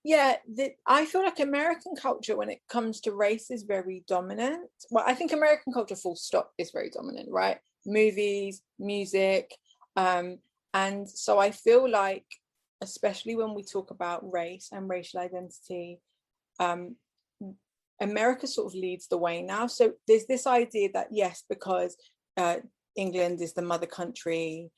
Yeah, I feel like American culture when it comes to race is very dominant. Well, I think American culture full stop is very dominant, right? Movies, music. Um, and so I feel like, especially when we talk about race and racial identity, um, America sort of leads the way now. So there's this idea that yes, because uh, England is the mother country,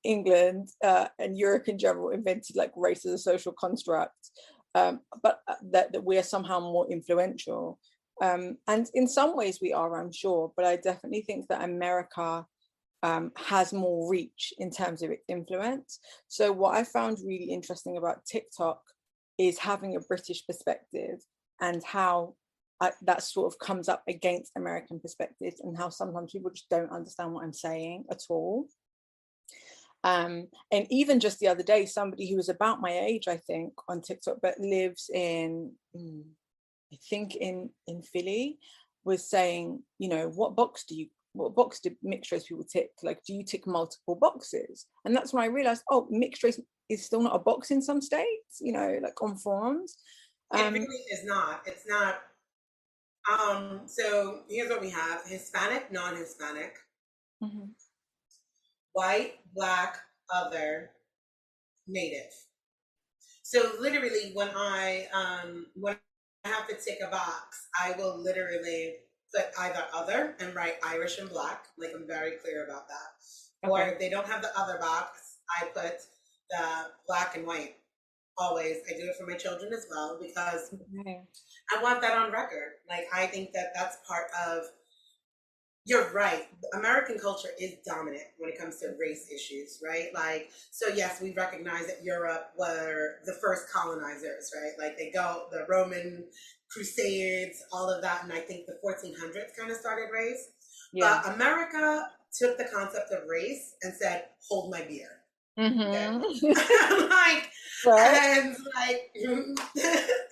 England and Europe in general invented like race as a social construct, but that we are somehow more influential. And in some ways we are, I'm sure, but I definitely think that America has more reach in terms of its influence. So what I found really interesting about TikTok is having a British perspective and how that sort of comes up against American perspectives and how sometimes people just don't understand what I'm saying at all. And even just the other day, somebody who was about my age, I think, on TikTok, but lives in, I think in Philly, was saying, you know, what box do mixed race people tick? Like, do you tick multiple boxes? And that's when I realized, oh, mixed race is still not a box in some states, you know, like on forms. It Um, really is not. It's not. So here's what we have: Hispanic, non-Hispanic, mhm. white, black, other, native. So literally, when I have to tick a box, I will literally put either other and write Irish and black. Like I'm very clear about that. Or Okay. if they don't have the other box, I put the black and white. Always, I do it for my children as well because Okay. I want that on record. Like I think that that's part of. You're right. American culture is dominant when it comes to race issues, right? Like, so yes, we recognize that Europe were the first colonizers, right? Like they go, the Roman Crusades, all of that, and I think the 1400s kind of started race. Yeah. But America took the concept of race and said, "Hold my beer." Okay. Hmm. Like, Right. and like,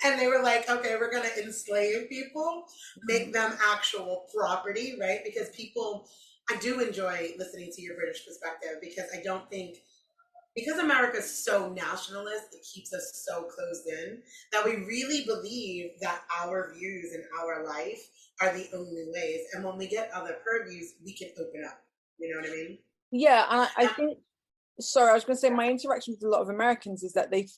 and they were like, okay, we're going to enslave people, make them actual property, right? Because people, I do enjoy listening to your British perspective because I don't think, because America's so nationalist, it keeps us so closed in that we really believe that our views and our life are the only ways. And when we get other purviews, we can open up. You know what I mean? Yeah, and I And think, sorry, I was going to say my interaction with a lot of Americans is that they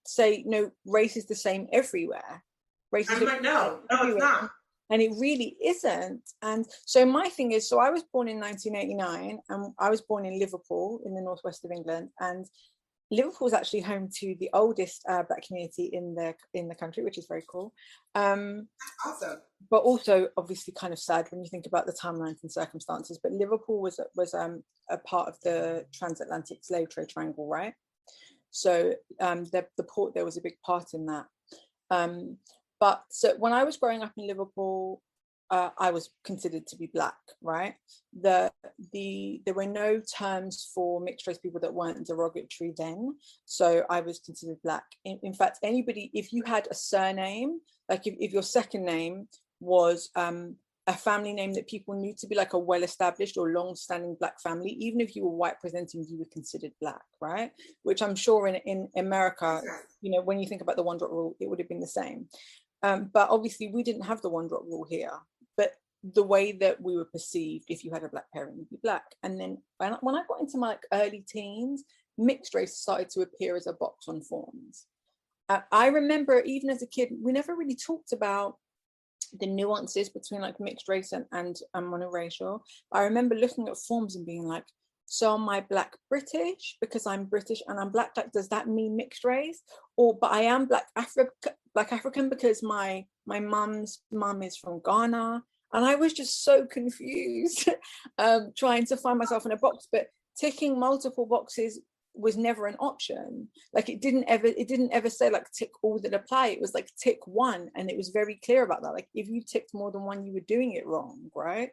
say no, race is the same everywhere. Race is I'm the like, same no, no, it's everywhere, not. and it really isn't. And so my thing is, so I was born in 1989, and I was born in Liverpool in the northwest of England, and Liverpool is actually home to the oldest black community in the country, which is very cool. Um, Awesome. but also obviously kind of sad when you think about the timelines and circumstances. But Liverpool was a part of the transatlantic slave trade triangle, right? So the port there was a big part in that. Um, but so when I was growing up in Liverpool, I was considered to be black, right? There were no terms for mixed race people that weren't derogatory then, so I was considered black. In fact, anybody, if you had a surname, like if your second name was a family name that people knew to be like a well-established or long-standing black family, even if you were white presenting, you were considered black, right? Which I'm sure in America, you know, when you think about the one drop rule, it would have been the same. But obviously, we didn't have the one drop rule here. But the way that we were perceived, if you had a black parent, you'd be black. And then when I got into my like early teens, mixed race started to appear as a box on forms. I remember even as a kid, we never really talked about the nuances between like mixed race and monoracial. I remember looking at forms and being like, so am I black British because I'm British and I'm black? Like, does that mean mixed race? Or but I am black African because my mum's mum is from Ghana. And I was just so confused, trying to find myself in a box. But ticking multiple boxes was never an option. Like it didn't ever say like tick all that apply. It was like tick one, and it was very clear about that. Like if you ticked more than one, you were doing it wrong, right?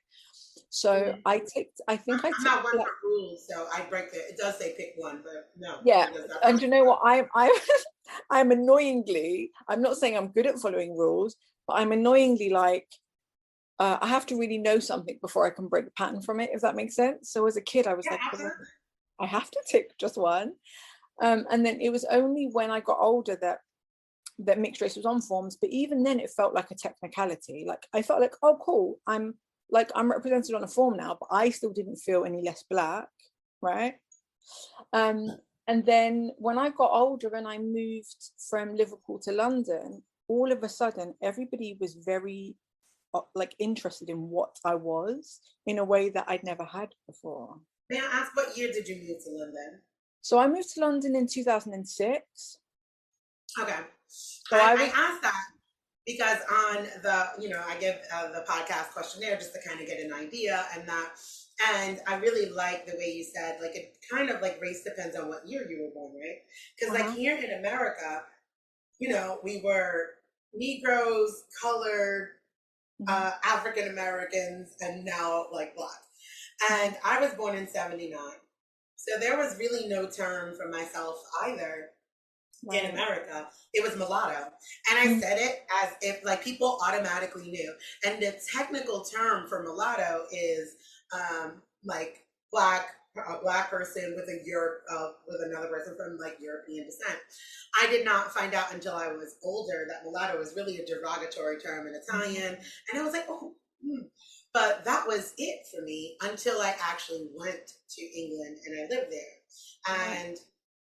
So Mhm. I think I I'm ticked not one like, for rules, so I break the. It does say pick one, but no, yeah. it does not. And you know what, I I'm annoyingly, I'm not saying I'm good at following rules, but I'm annoyingly like, I have to really know something before I can break the pattern from it, if that makes sense. So as a kid I was Yeah, like, oh, absolutely. I have to tick just one. And then it was only when I got older that that mixed race was on forms, but even then it felt like a technicality. Like I felt like, oh cool, I'm represented on a form now, but I still didn't feel any less black, right? And then when I got older and I moved from Liverpool to London, all of a sudden everybody was very like interested in what I was in a way that I'd never had before. May I ask, what year did you move to London? So I moved to London in 2006. Okay. So I asked that because on the, I give the podcast questionnaire just to kind of get an idea, and I really like the way you said, like, it kind of like race depends on what year you were born, right? Because like here in America, we were Negroes, colored, African Americans, and now like Black. And I was born in 79. So there was really no term for myself either in America. It was mulatto. And I said it as if like people automatically knew. And the technical term for mulatto is like a black person with with another person from like European descent. I did not find out until I was older that mulatto is really a derogatory term in Italian. And I was like, oh, But that was it for me until I actually went to England and I lived there. And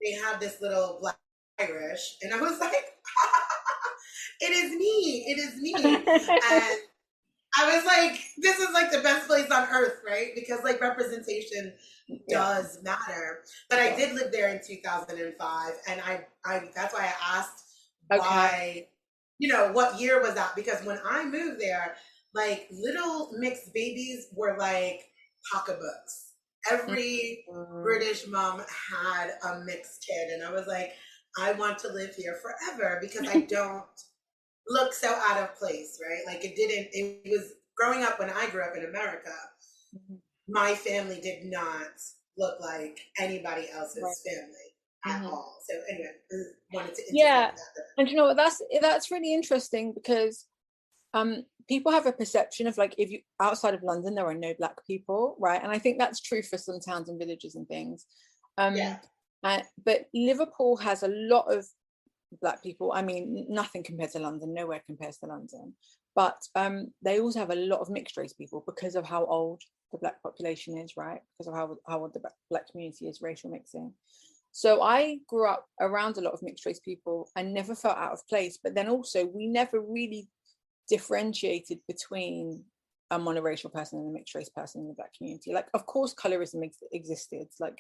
they have this little black Irish, and I was like, it is me. And I was like, this is like the best place on earth, right? Because like representation does matter. But I did live there in 2005, and I that's why I asked why, what year was that? Because when I moved there, like little mixed babies were like pocketbooks. Every British mom had a mixed kid, and I was like, I want to live here forever because I don't look so out of place, right? Like it was growing up when I grew up in America, my family did not look like anybody else's family at all. So anyway, wanted to that. And you know what, that's really interesting because people have a perception of like, if you outside of London there are no black people, right? And I think that's true for some towns and villages and things. But Liverpool has a lot of black people. I mean, nothing compared to London, nowhere compares to London, but they also have a lot of mixed race people because of how old the black population is, right? Because of how old the black community is, racial mixing. So I grew up around a lot of mixed race people and never felt out of place, but then also we never really differentiated between a monoracial person and a mixed race person in the black community. Like, of course colorism existed, like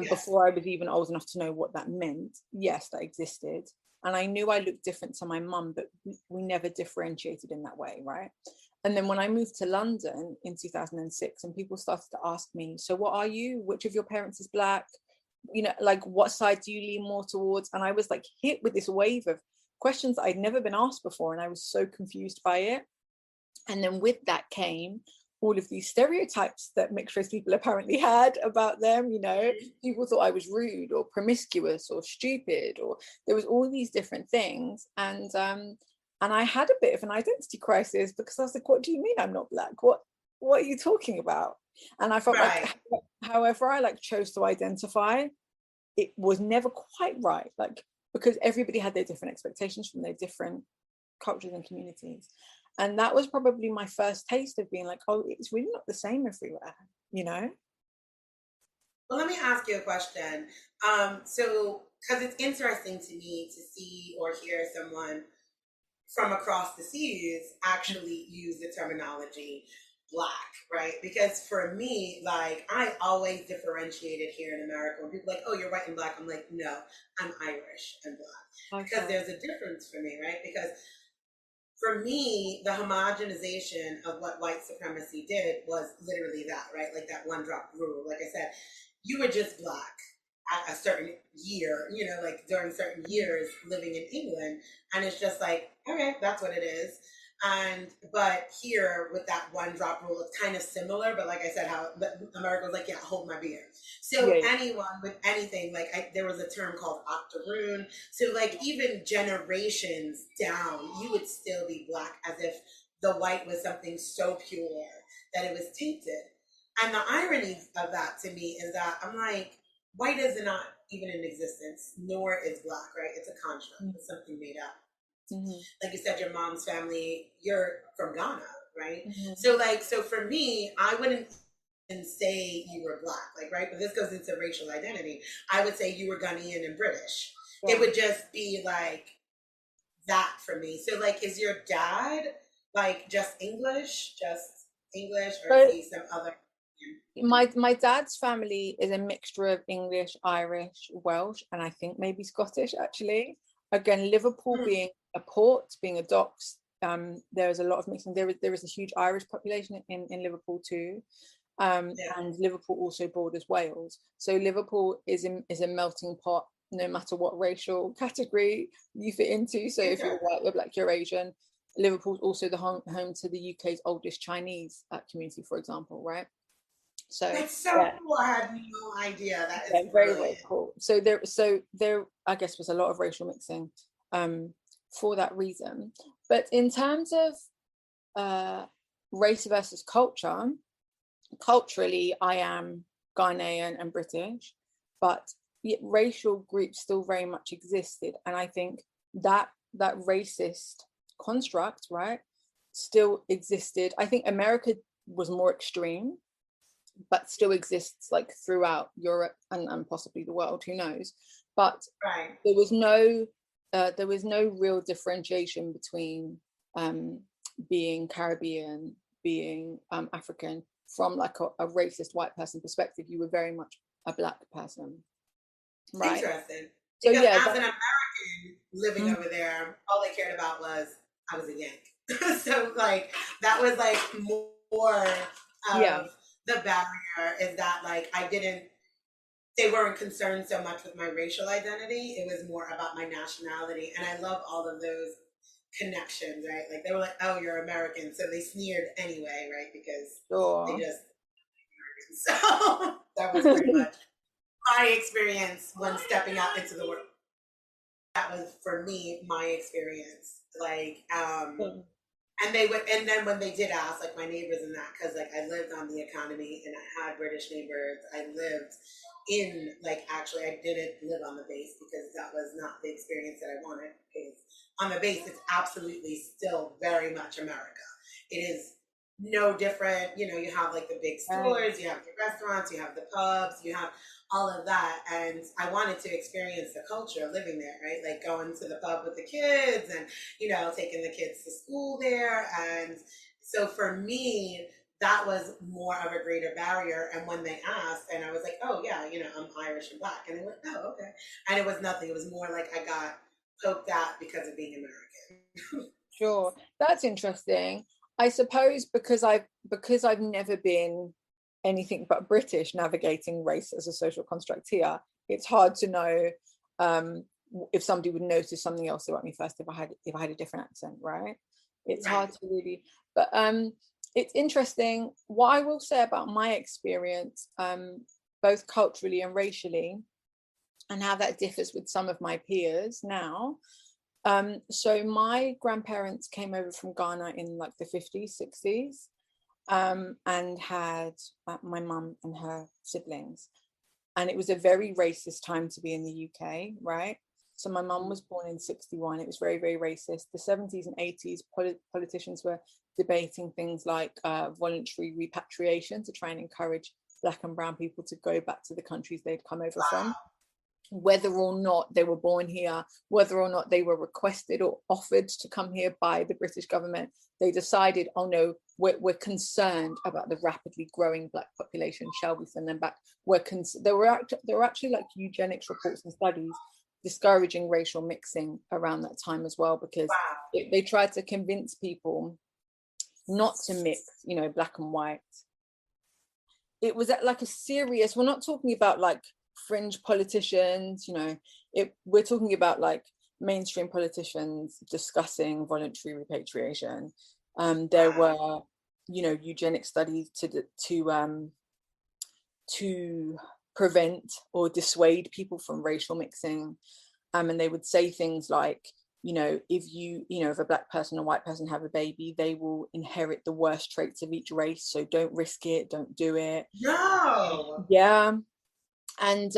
before I was even old enough to know what that meant. Yes, that existed, and I knew I looked different to my mum, but we never differentiated in that way, right? And then when I moved to London in 2006 and people started to ask me, so what are you, which of your parents is black, like what side do you lean more towards? And I was like hit with this wave of questions that I'd never been asked before, and I was so confused by it. And then with that came all of these stereotypes that mixed race people apparently had about them. People thought I was rude or promiscuous or stupid, or there was all these different things. And I had a bit of an identity crisis because I was like, what do you mean I'm not black? What are you talking about? And I felt like however I like chose to identify, it was never quite right, like because everybody had their different expectations from their different cultures and communities. And that was probably my first taste of being like, oh, it's really not the same everywhere, Well, let me ask you a question. So, because it's interesting to me to see or hear someone from across the seas actually use the terminology black, right? Because for me, like, I always differentiated here in America. When people are like, oh, you're white and black, I'm like, no, I'm Irish and black. Because there's a difference for me, right? Because for me, the homogenization of what white supremacy did was literally that, right? Like that one drop rule. Like I said, you were just black at a certain year, like during certain years living in England. And it's just like, okay, that's what it is. But here with that one drop rule, it's kind of similar, but like I said, how America was like, yeah, hold my beer. So anyone with anything, like there was a term called octoroon. So like even generations down, you would still be black as if the white was something so pure that it was tainted. And the irony of that to me is that I'm like, white is not even in existence, nor is Black, right? It's a construct, it's something made up. Like you said, your mom's family, you're from Ghana, right? So like, so for me, I wouldn't say you were Black, like, right? But this goes into racial identity. I would say you were Ghanaian and British. Yeah. It would just be like that for me. So like, is your dad like just English, or is he some other? My dad's family is a mixture of English, Irish, Welsh, and I think maybe Scottish, actually. Again, Liverpool being a port, being a docks, there's a lot of mixing. There is a huge Irish population in Liverpool too. And Liverpool also borders Wales. So Liverpool is a melting pot, no matter what racial category you fit into. So if you're white, you're Black, you're Asian. Liverpool's also the home to the UK's oldest Chinese community, for example, right? So that's so cool. I had no idea. That is very, very cool. So there I guess was a lot of racial mixing for that reason. But in terms of race versus culture, culturally I am Ghanaian and British, but yet racial groups still very much existed. And I think that racist construct, right, still existed. I think America was more extreme, but still exists like throughout Europe and possibly the world, who knows. But there was no real differentiation between being Caribbean, being African, from like a racist white person perspective. You were very much a Black person, right? Interesting. So because as an American living over there, all they cared about was I was a Yank. So like that was like more of the barrier, is that like they weren't concerned so much with my racial identity. It was more about my nationality. And I love all of those connections, right? Like they were like, oh, you're American. So they sneered anyway, right? Because they just, so that was pretty much my experience when stepping out into the world. That was for me, my experience. Like, and then when they did ask, like my neighbors and that, because like I lived on the economy and I had British neighbors. I lived in, like, actually I didn't live on the base because that was not the experience that I wanted. Because on the base, it's absolutely still very much America. It is no different. You know, you have like the big stores, you have the restaurants, you have the pubs, you have all of that. And I wanted to experience the culture of living there, right? Like going to the pub with the kids and, you know, taking the kids to school there. And so for me, that was more of a greater barrier. And when they asked, and I was like, oh yeah, you know, I'm Irish and Black. And they went, oh, okay. And it was nothing. It was more like I got poked at because of being American. Sure. That's interesting. I suppose because I've never been anything but British navigating race as a social construct here, it's hard to know if somebody would notice something else about me first if I had a different accent, right? It's hard to really, but it's interesting. What I will say about my experience, both culturally and racially, and how that differs with some of my peers now. So my grandparents came over from Ghana in like the 50s, 60s, and had my mum and her siblings. And it was a very racist time to be in the UK, right? So my mum was born in 61. It was very, very racist. The 70s and 80s, politicians were debating things like voluntary repatriation to try and encourage Black and brown people to go back to the countries they'd come over from. Whether or not they were born here, whether or not they were requested or offered to come here by the British government, they decided, oh no, we're concerned about the rapidly growing Black population. Shall we send them back? There were actually like eugenics reports and studies discouraging racial mixing around that time as well, because they tried to convince people not to mix, you know, Black and white. It was at like a serious, we're not talking about like fringe politicians, you know, we're talking about like mainstream politicians discussing voluntary repatriation. There were, you know, eugenic studies to prevent or dissuade people from racial mixing, and they would say things like, you know, if a Black person and a white person have a baby, they will inherit the worst traits of each race, so don't risk it, don't do it. No. Yeah. And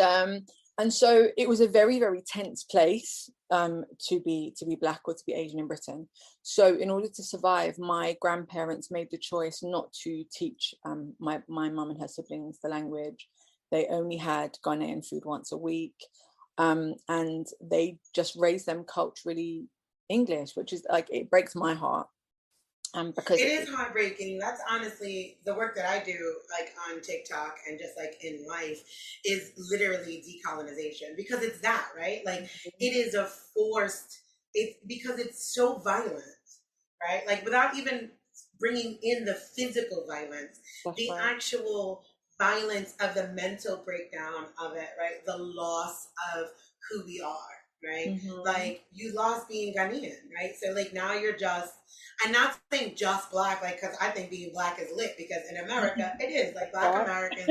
And so it was a very, very tense place to be Black or to be Asian in Britain. So in order to survive, my grandparents made the choice not to teach my mum and her siblings the language. They only had Ghanaian food once a week, and they just raised them culturally English, which is like, it breaks my heart. Because it is heartbreaking. That's honestly the work that I do, like on TikTok and just like in life, is literally decolonization, because it's that, right? Like it is a forced, it's because it's so violent, right? Like without even bringing in the physical violence, that's the right. actual violence of the mental breakdown of it, right? The loss of who we are, right? Mm-hmm. Like you lost being Ghanaian, right? So like now you're just, I'm not saying just Black, like, because I think being Black is lit, because in America it is. Like Black Right. Americans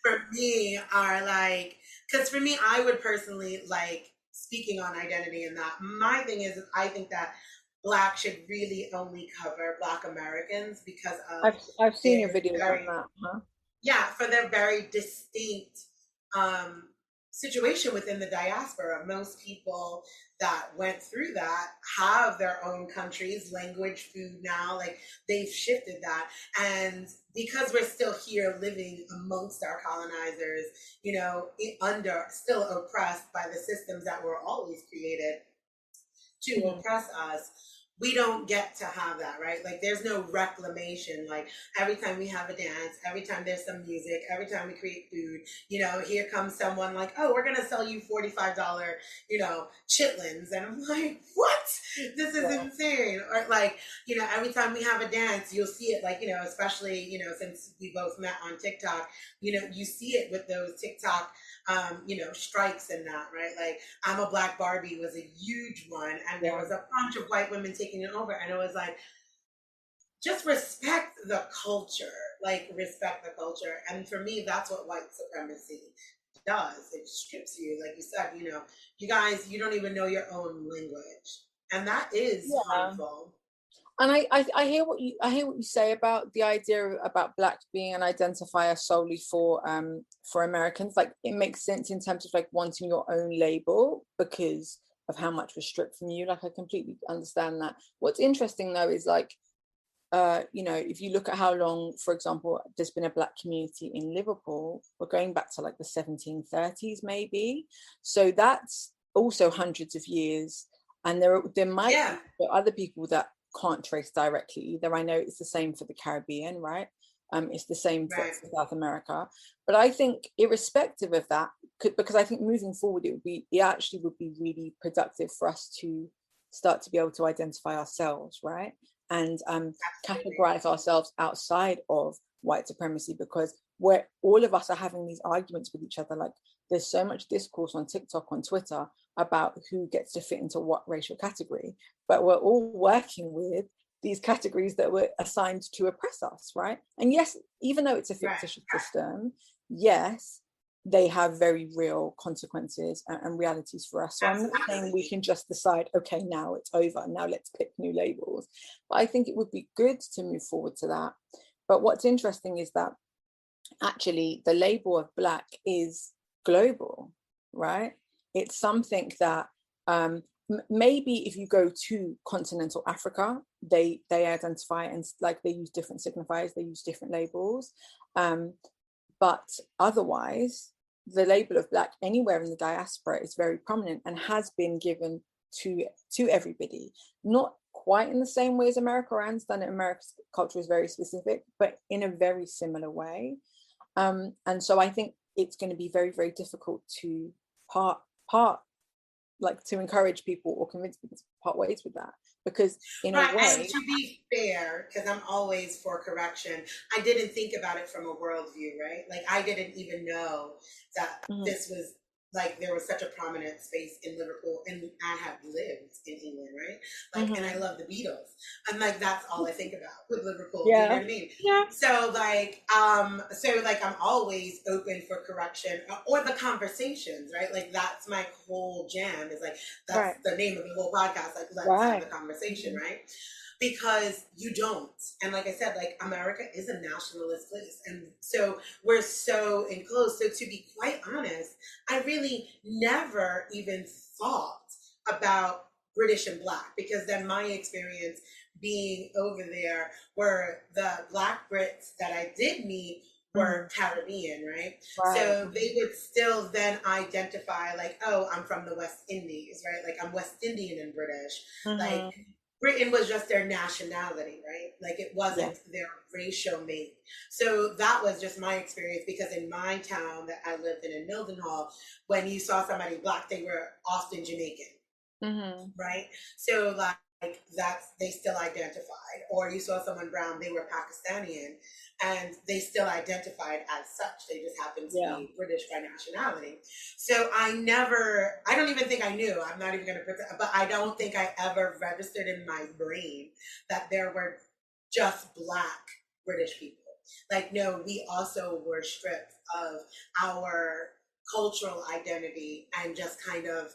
for me are like, because for me, I would personally like, speaking on identity, and that my thing is I think that Black should really only cover Black Americans because of I've seen your their videos on very, that, huh? yeah, for their very distinct um, situation within the diaspora. Most people that went through that have their own countries, language, food now. Like they've shifted that. And because we're still here living amongst our colonizers, you know, under, still oppressed by the systems that were always created to Mhm. oppress us, we don't get to have that, right? Like there's no reclamation. Like every time we have a dance, every time there's some music, every time we create food, you know, here comes someone like, oh, we're gonna sell you $45, you know, chitlins. And I'm like, what? This is Yeah. insane. Or like, you know, every time we have a dance, you'll see it, like, you know, especially, you know, since we both met on TikTok, you know, you see it with those TikTok you know, strikes and that, right? Like I'm a Black Barbie was a huge one, and there Yeah. was a bunch of white women taking it over, and it was like, just respect the culture, like respect the culture. And for me, that's what white supremacy does. It strips you, like you said, you know, you guys, you don't even know your own language, and that is Yeah. harmful. And I hear what you say about the idea about Black being an identifier solely for Americans. Like it makes sense in terms of like wanting your own label because of how much was stripped from you. Like I completely understand that. What's interesting though is like you know, if you look at how long, for example, there's been a Black community in Liverpool, we're going back to like the 1730s maybe. So that's also hundreds of years. And there might Yeah, be other people that can't trace directly either. I know it's the same for the Caribbean, right? It's the same for right. South America. But I think irrespective of that, because I think moving forward, it actually would be really productive for us to start to be able to identify ourselves, right? And Absolutely. categorize ourselves outside of white supremacy, because where all of us are having these arguments with each other. Like there's so much discourse on TikTok, on Twitter about who gets to fit into what racial category, but we're all working with these categories that were assigned to oppress us, right? And yes, even though it's a Right. fictitious system, yes, they have very real consequences and realities for us. So I'm not saying we Absolutely. can just decide, okay, now it's over, now let's pick new labels. But I think it would be good to move forward to that. But what's interesting is that actually the label of Black is global, right? It's something that maybe if you go to continental Africa, they identify and like they use different signifiers, they use different labels. Um, but otherwise, the label of Black anywhere in the diaspora is very prominent and has been given to everybody. Not quite in the same way as America. I understand that America's culture is very specific, but in a very similar way. And so I think it's going to be very, very difficult to part part like to encourage people or convince people to part ways with that, because in a Right, and way, to be fair, because I'm always for correction, I didn't think about it from a worldview, right? Like I didn't even know that mhm, this was like there was such a prominent space in Liverpool, and I have lived in England, right? Like, and I mhm, love the Beatles, and like that's all I think about with Liverpool. Do you know yeah, what I mean? yeah, So like I'm always open for correction or the conversations, right? Like that's my whole jam. Is like that's right, the name of the whole podcast. Like let's have the right, conversation, mhm, right? because you don't. And like I said, like America is a nationalist place. And so we're so enclosed. So to be quite honest, I really never even thought about British and Black, because then my experience being over there were the Black Brits that I did meet were Caribbean, right? Right. So they would still then identify like, oh, I'm from the West Indies, right? Like I'm West Indian and British. Like Mm-hmm. Britain was just their nationality, right? Like it Yeah. wasn't their racial mate. So that was just my experience, because in my town that I lived in Mildenhall, when you saw somebody Black, they were often Jamaican, Mm-hmm. right? So like that's they still identified, or you saw someone brown, they were Pakistani, and they still identified as such. They just happened to Yeah. be British by nationality. So I don't even think I knew. I'm not even going to pretend, but I don't think I ever registered in my brain that there were just Black British people. Like, no, we also were stripped of our cultural identity and just kind of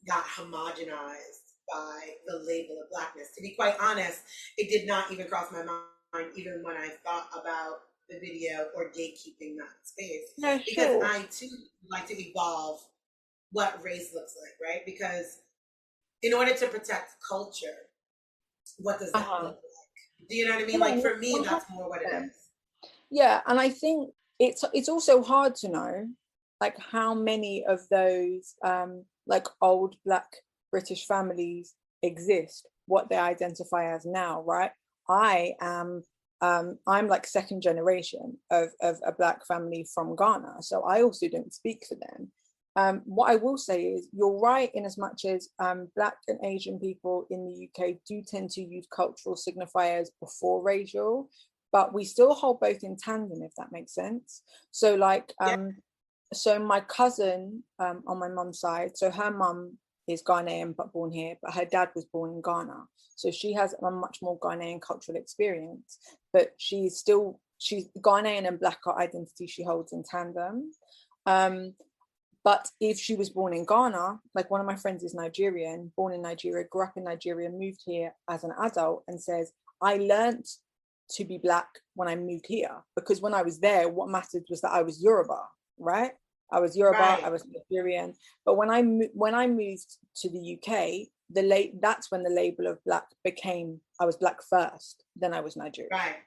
got homogenized by the label of Blackness. To be quite honest, it did not even cross my mind, even when I thought about the video or gatekeeping that space, Yeah, because sure. I too like to evolve what race looks like, right? Because in order to protect culture, what does that Uh-huh. look like? Do you know what I mean? Like Yeah, for me, that's more what it 100%. is. Yeah, and I think it's also hard to know like how many of those like old Black British families exist, what they identify as now, right? I am I'm like second generation of a Black family from Ghana, so I also don't speak for them. What I will say is you're right in as much as Black and Asian people in the UK do tend to use cultural signifiers before racial, but we still hold both in tandem, if that makes sense. So like Yeah, so my cousin on my mum's side, so her mum is Ghanaian but born here, but her dad was born in Ghana, so she has a much more Ghanaian cultural experience, but she's Ghanaian and Black are identity she holds in tandem. um but if she was born in Ghana, like one of my friends is Nigerian, born in Nigeria, grew up in Nigeria, moved here as an adult, and says, I learned to be Black when I moved here, because when I was there, what mattered was that I was Yoruba, right? I was Yoruba, I right, was Nigerian. But when I moved to the UK, that's when the label of Black became, I was Black first, then I was Nigerian. right.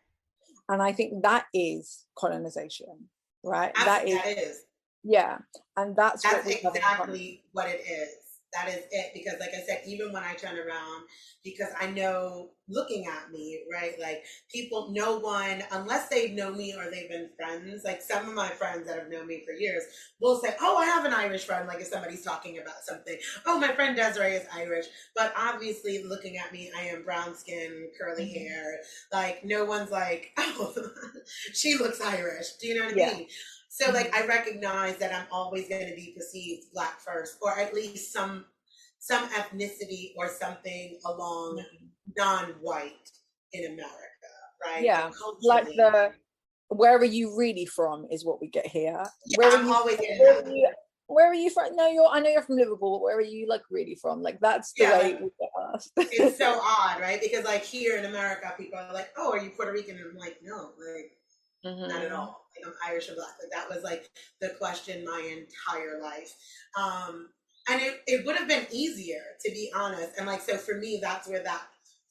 And I think that is colonization, right? That is, That is. yeah. And that's what That's we have in common. exactly what it is. That is it. Because, like I said, even when I turn around, because I know looking at me, right? Like, people, no one, unless they know me or they've been friends, like some of my friends that have known me for years will say, oh, I have an Irish friend. Like, if somebody's talking about something, oh, my friend Desiree is Irish. But obviously, looking at me, I am brown skin, curly Mhm. hair. Like, no one's like, oh, she looks Irish. Do you know what I Yeah. mean? So like Mhm. I recognize that I'm always going to be perceived Black first, or at least some ethnicity or something along Mhm. non-white in America, right? Yeah. And Like culturally, the where are you really from is what we get here. yeah, Where are I'm you always getting where that. are you where are you from? No, I know you're from Liverpool, but where are you like really from? Like that's the Yeah, way like we get it's asked. so odd, right? Because like here in America, people are like, "Oh, are you Puerto Rican?" And I'm like, "No, like not at Hmm. all. Like I'm Irish or Black." Like that was like the question my entire life. Um, and it would have been easier to be honest. And like so for me, that's where that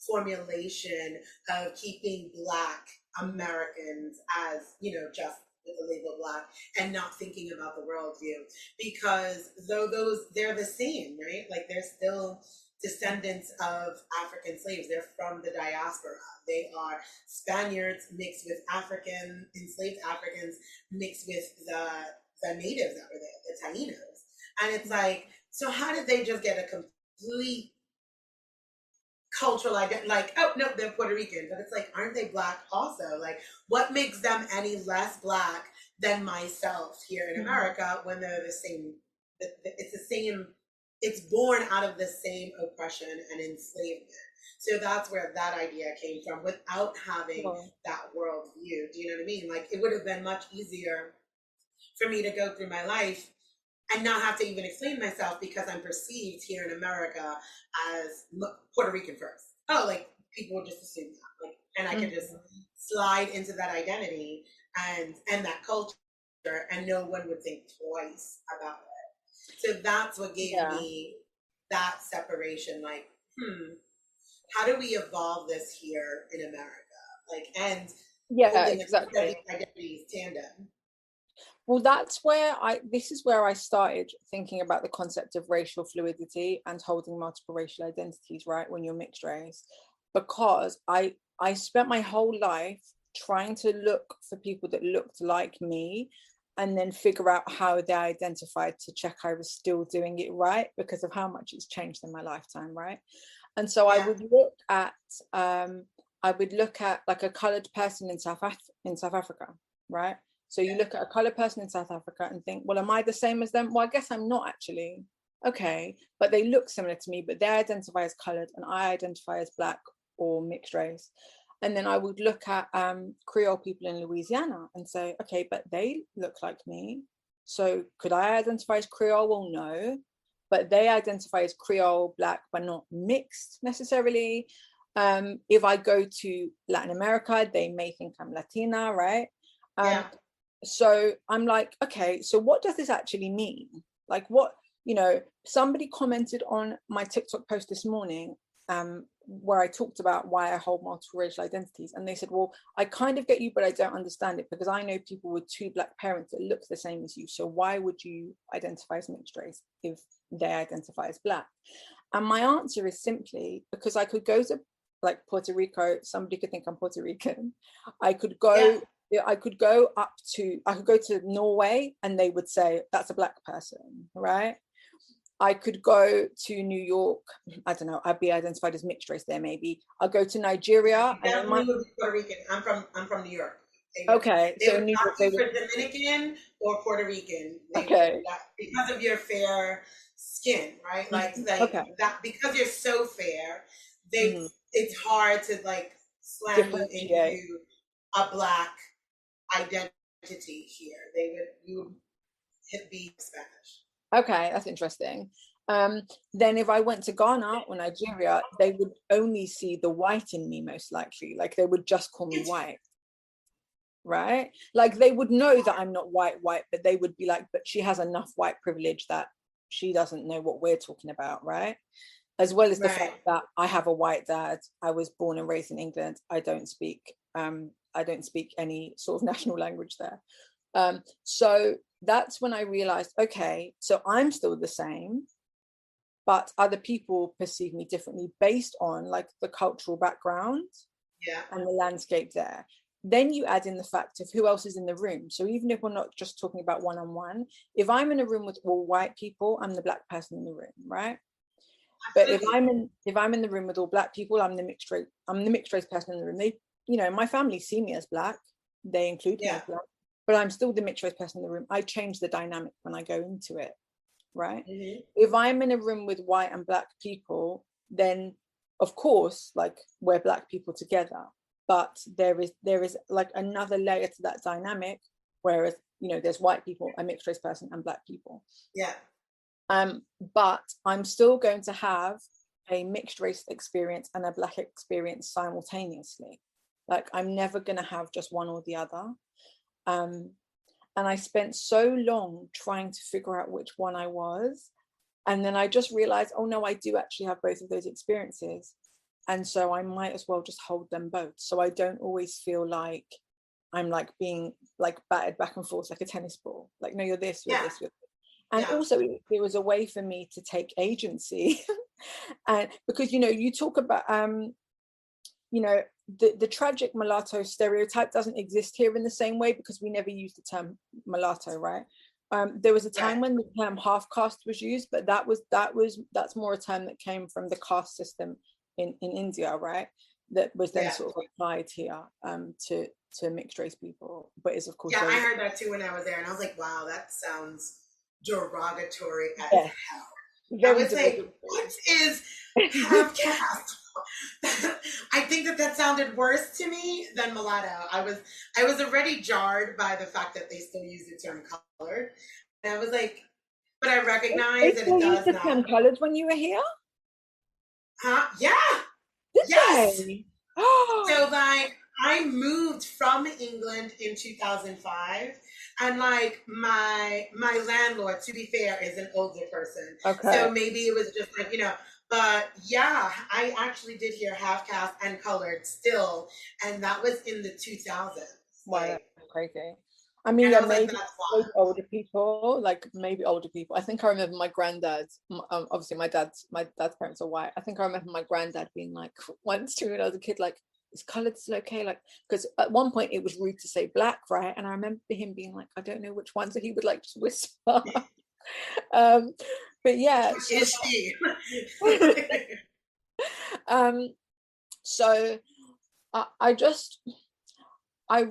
formulation of keeping Black Americans as just with the label Black and not thinking about the worldview, because though those they're the same, right? Like they're still descendants of African slaves. They're from the diaspora. They are Spaniards mixed with African, enslaved Africans mixed with the natives that were there, the Tainos. And it's like, so how did they just get a complete cultural identity? Like, oh no, they're Puerto Rican, but it's like, aren't they Black also? Like, what makes them any less Black than myself here in America when they're the same? It's the same. It's born out of the same oppression and enslavement. So that's where that idea came from, without having Sure. that worldview. Do you know what I mean? Like, it would have been much easier for me to go through my life and not have to even explain myself, because I'm perceived here in America as Puerto Rican first. Oh, like people would just assume that, like, and I could just slide into that identity and that culture, and no one would think twice about it. So that's what gave me that separation. Like, how do we evolve this here in America? Like, and holding exactly. identities tandem. Well, this is where I started thinking about the concept of racial fluidity and holding multiple racial identities, right, when you're mixed race, because I spent my whole life trying to look for people that looked like me and then figure out how they identified to check I was still doing it right, because of how much it's changed in my lifetime, right? And so I would look at like a colored person in South Africa, right? So you look at a colored person in South Africa and think, well, am I the same as them? Well, I guess I'm not actually. Okay, but they look similar to me, but they identify as colored and I identify as Black or mixed race. And then I would look at Creole people in Louisiana and say, okay, but they look like me. So could I identify as Creole? Well, no, but they identify as Creole, Black, but not mixed necessarily. If I go to Latin America, they may think I'm Latina, right? So I'm like, okay, so what does this actually mean? Like, what, somebody commented on my TikTok post this morning where I talked about why I hold multiple racial identities. And they said, well, I kind of get you, but I don't understand it, because I know people with two Black parents that look the same as you. So why would you identify as mixed race if they identify as Black? And my answer is simply because I could go to like Puerto Rico, somebody could think I'm Puerto Rican. I could go to Norway and they would say that's a Black person, right? I could go to New York, I don't know, I'd be identified as mixed race there maybe. I'll go to Nigeria. You definitely would be Puerto Rican. I'm from New York. They would not you for Dominican or Puerto Rican. Because of your fair skin, right? Like that, because you're so fair, it's hard to like slam you into a Black identity here. You would be Spanish. Okay, that's interesting. Then if I went to Ghana or Nigeria, they would only see the white in me, most likely. Like they would just call me white, right? Like they would know that I'm not white, but they would be like, but she has enough white privilege that she doesn't know what we're talking about, right? As well as the fact that I have a white dad. I was born and raised in England. I don't speak any sort of national language there. So that's when I realized, okay, so I'm still the same, but other people perceive me differently based on like the cultural background and the landscape there. Then you add in the fact of who else is in the room. So even if we're not just talking about one-on-one, if I'm in a room with all white people, I'm the Black person in the room, right? But if I'm in the room with all Black people, I'm the mixed race person in the room. They, my family see me as Black. They include me as Black, but I'm still the mixed race person in the room. I change the dynamic when I go into it, right? If I'm in a room with white and Black people, then of course, like we're Black people together, but there is like another layer to that dynamic, whereas, there's white people, a mixed race person, and Black people. But I'm still going to have a mixed race experience and a Black experience simultaneously. Like I'm never going to have just one or the other. And I spent so long trying to figure out which one I was. And then I just realized, oh no, I do actually have both of those experiences. And so I might as well just hold them both. So I don't always feel like I'm like being like batted back and forth like a tennis ball. Like, no, you're this, you're this, you're this. And also it was a way for me to take agency. And because, you talk about, the tragic mulatto stereotype doesn't exist here in the same way because we never used the term mulatto, right? There was a time when the term half caste was used, but that's more a term that came from the caste system in India, right? That was then sort of applied here to mixed race people, but is of course. Yeah, I heard that too when I was there, and I was like, wow, that sounds derogatory as hell. I was like, what is half caste? I think that sounded worse to me than mulatto. I was already jarred by the fact that they still use the term colored. And I was like, but I recognize that it does not. The term colored when you were here? Huh? Yeah. Did they? Yes. way. So like I moved from England in 2005, and like my landlord, to be fair, is an older person. Okay. So maybe it was just like, but yeah, I actually did hear half caste and colored still, and that was in the 2000s. Wow, Like, that's crazy. I mean, and yeah, I was like, maybe that's maybe wild. older people, like maybe older people. I think I remember my granddad. Obviously, my dad's parents are white. I think I remember my granddad being like once to me when I was a kid, like, "Is colored still okay?" Like, because at one point it was rude to say black, right? And I remember him being like, "I don't know which one," so he would like just whisper. um, but yeah, so Is she? um, so I just I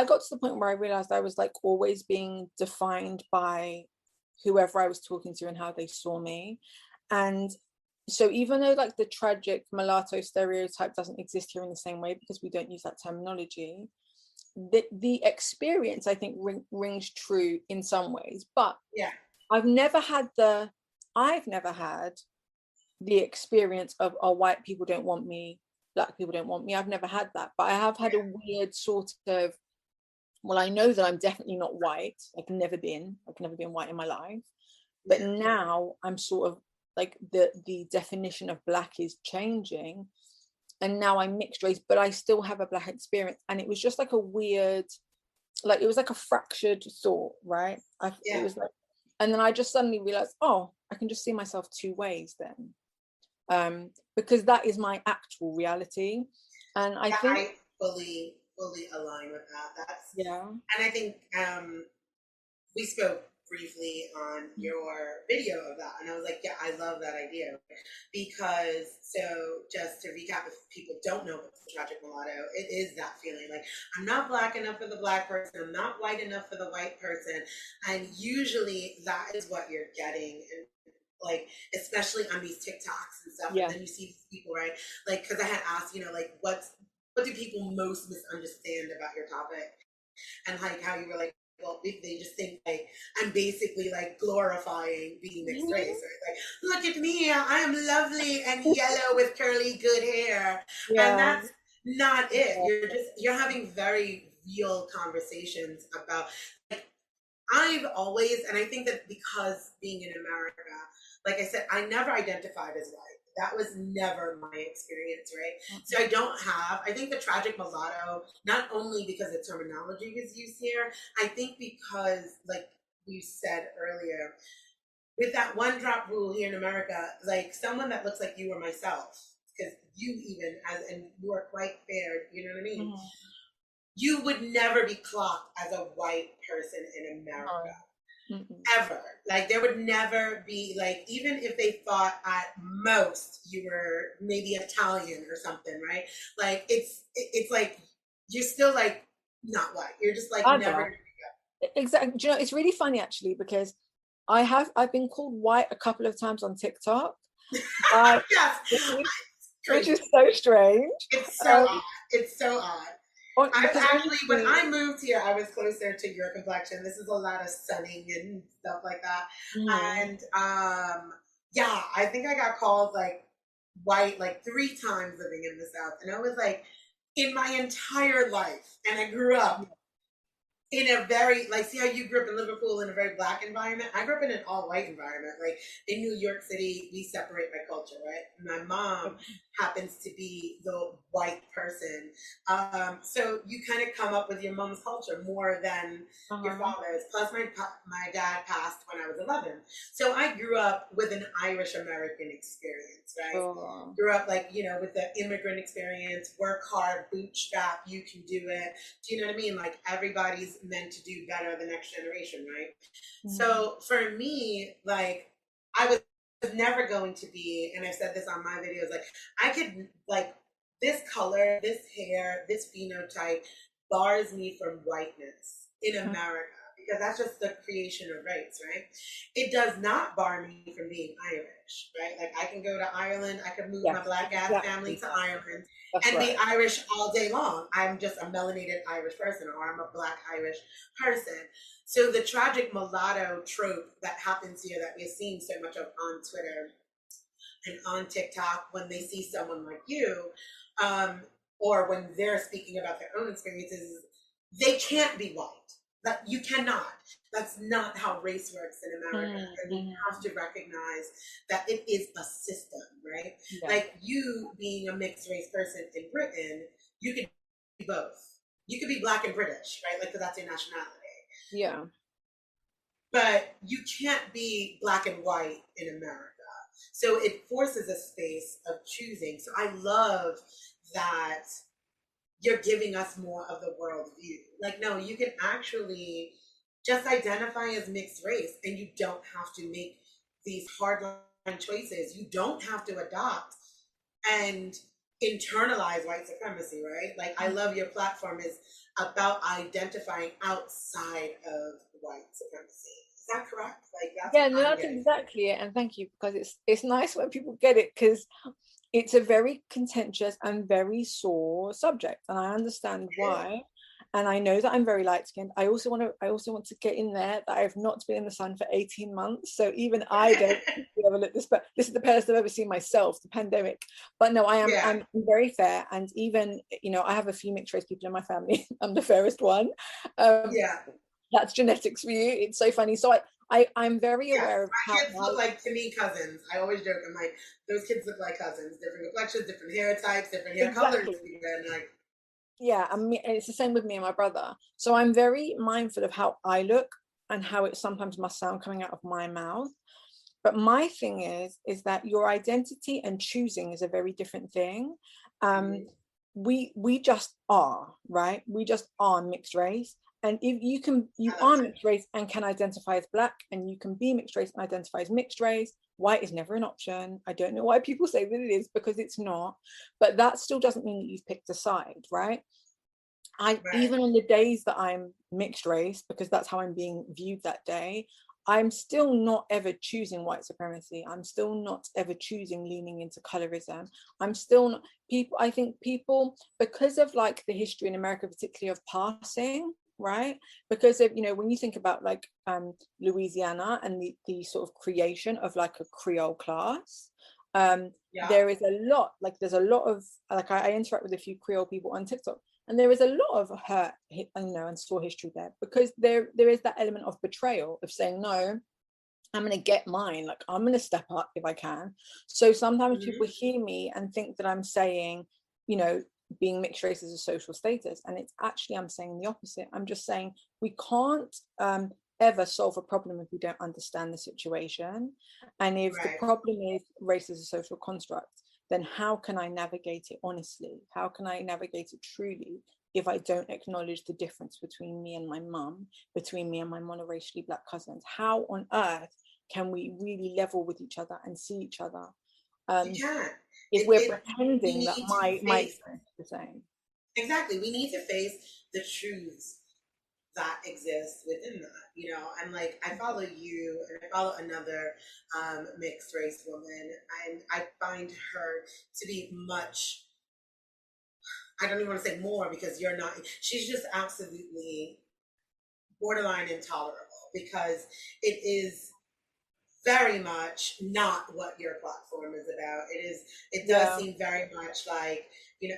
got to the point where I realized I was like always being defined by whoever I was talking to and how they saw me. And so even though like the tragic mulatto stereotype doesn't exist here in the same way because we don't use that terminology, the experience I think rings true in some ways. But Yeah. I've never had the I've never had the experience of, oh, white people don't want me, black people don't want me. I've never had that, but I have had a weird sort of, well, I know that I'm definitely not white. I've never been white in my life. But now I'm sort of like the definition of black is changing. And now I'm mixed race, but I still have a black experience. And it was just like a weird, like it was like a fractured thought, right? It Yeah. was like, and then I just suddenly realized, oh, I can just see myself two ways then. Because that is my actual reality. And I Yeah, think, I fully align with that. That's yeah. and I think we spoke briefly on your video of that, and I was like, yeah, I love that idea because so just to recap, if people don't know what's the tragic mulatto, it is that feeling like I'm not black enough for the black person, I'm not white enough for the white person, and usually that is what you're getting, and like especially on these TikToks and stuff, and Yeah. then you see these people, right? Like, because I had asked, like what do people most misunderstand about your topic? And like how you were like, well, they just think like I'm basically like glorifying being mixed race, right? Like, look at me, I am lovely and yellow with curly good hair, and Yeah. that's not it. You're having very real conversations about like I've always, and I think that because being in America, like I said, I never identified as white. That was never my experience, right? So I think the tragic mulatto, not only because the terminology is used here, I think because, like you said earlier, with that one drop rule here in America, like someone that looks like you or myself, because you even, and you are quite fair, you know what I mean? Mhm. You would never be clocked as a white person in America. No. Mm-mm. Ever. Like there would never be like even if they thought at most you were maybe Italian or something, right? Like it's like you're still like not white. You're just like never Other. Exactly. Do you know, it's really funny actually because I've been called white a couple of times on TikTok, uh, yes. which It's which is crazy. so strange. It's so odd. It's so odd. I've Because actually, when honestly, I moved here, I was closer to your complexion. This is a lot of sunning and stuff like that. mhm, And yeah, I think I got called like white like 3 times living in the South. And I was like, in my entire life, and I grew up in a very like see how you grew up in Liverpool in a very black environment. I grew up in an all white environment. Like in New York City, we separate by culture, right? My mom happens to be the white person, so you kind of come up with your mom's culture more than your uh-huh, father's. Plus, my dad passed when I was 11, so I grew up with an Irish American experience, right? sure. Grew up like with the immigrant experience, work hard, bootstrap, you can do it. Do you know what I mean? Like everybody's meant to do better the next generation, right? Mhm. So for me, like I was never going to be, and I've said this on my videos, like I could like this color, this hair, this phenotype bars me from whiteness in America because that's just the creation of race, right? It does not bar me from being Irish, right? Like I can go to Ireland, I can move my Yes, black ass family exactly. to Ireland That's and be right. Irish all day long. I'm just a melanated Irish person, or I'm a black Irish person. So the tragic mulatto trope that happens here that we're seeing so much of on Twitter and on TikTok when they see someone like you, um, or when they're speaking about their own experiences, they can't be white. That you cannot. That's not how race works in America. And we have to recognize that it is a system, right? Yeah. Like you being a mixed race person in Britain, you could be both. You could be black and British, right? Like, because that's your nationality. Yeah. But you can't be black and white in America. So it forces a space of choosing. So I love that you're giving us more of the world view. Like, no, you can actually just identify as mixed race and you don't have to make these hard line choices. You don't have to adopt and internalize white supremacy, right? Like, I love your platform is about identifying outside of white supremacy. Is that correct? Like, that's Yeah, what no, I'm that's getting. exactly it. And thank you, because it's nice when people get it, because it's a very contentious and very sore subject, and I understand why. And I know that I'm very light skinned. I also want to get in there that I have not been in the sun for 18 months. So even I don't ever look this, but this is the best I've ever seen myself, the pandemic. But no, Yeah. I'm very fair. And even, I have a few mixed race people in my family. I'm the fairest one. Yeah. That's genetics for you. It's so funny. So I'm very Yes, aware of my how kids look like, to me, cousins. I always joke, I'm like, those kids look like cousins. Different complexions, different hair types, different hair colors. exactly. And like, Yeah, and it's the same with me and my brother. So I'm very mindful of how I look and how it sometimes must sound coming out of my mouth. But my thing is that your identity and choosing is a very different thing. Um, we just are, right? We just are mixed race. And if you I love are that. mixed race and can identify as black, and you can be mixed race and identify as mixed race. White is never an option. I don't know why people say that it is, because it's not. But that still doesn't mean that you've picked a side, right? Right. Even on the days that I'm mixed race, because that's how I'm being viewed that day, I'm still not ever choosing white supremacy. I'm still not ever choosing leaning into colorism. I'm still not, people, I think people, because of like the history in America, particularly of passing, right? Because of, when you think about like Louisiana and the sort of creation of like a Creole class, Yeah. there is a lot, like there's a lot of, like I interact with a few Creole people on TikTok, and there is a lot of hurt, and store history there, because there is that element of betrayal, of saying, no, I'm going to get mine, like I'm going to step up if I can. So sometimes people hear me and think that I'm saying, being mixed race is a social status, and it's actually, I'm saying the opposite. I'm just saying we can't ever solve a problem if we don't understand the situation. And if the Right. problem is race as a social construct, then how can I navigate it honestly? How can I navigate it truly if I don't acknowledge the difference between me and my mum, between me and my monoracially black cousins? How on earth can we really level with each other and see each other You can't. if we're We pretending that need to my face, experience is the same? exactly, we need to face the truths that exists within that, and like, I follow you and I follow another mixed race woman, and I find her to be much, I don't even want to say more, because you're not, she's just absolutely borderline intolerable, because it is very much not what your platform is about. It does Yeah, seem very much like,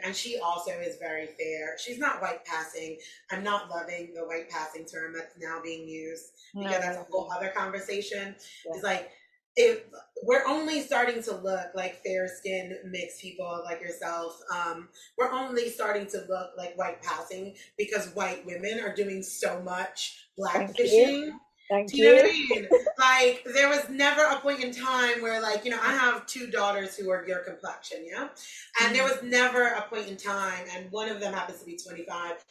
and she also is very fair. She's not white passing. I'm not loving the white passing term that's now being used, because no, that's a whole other conversation. yeah, It's like, if we're only starting to look like fair skinned mixed people like yourself, we're only starting to look like white passing because white women are doing so much thank you, blackfishing. thank Do you know what I you. mean? Like, there was never a point in time where, like, I have two daughters who are your complexion, yeah? And there was never a point in time, and one of them happens to be 25.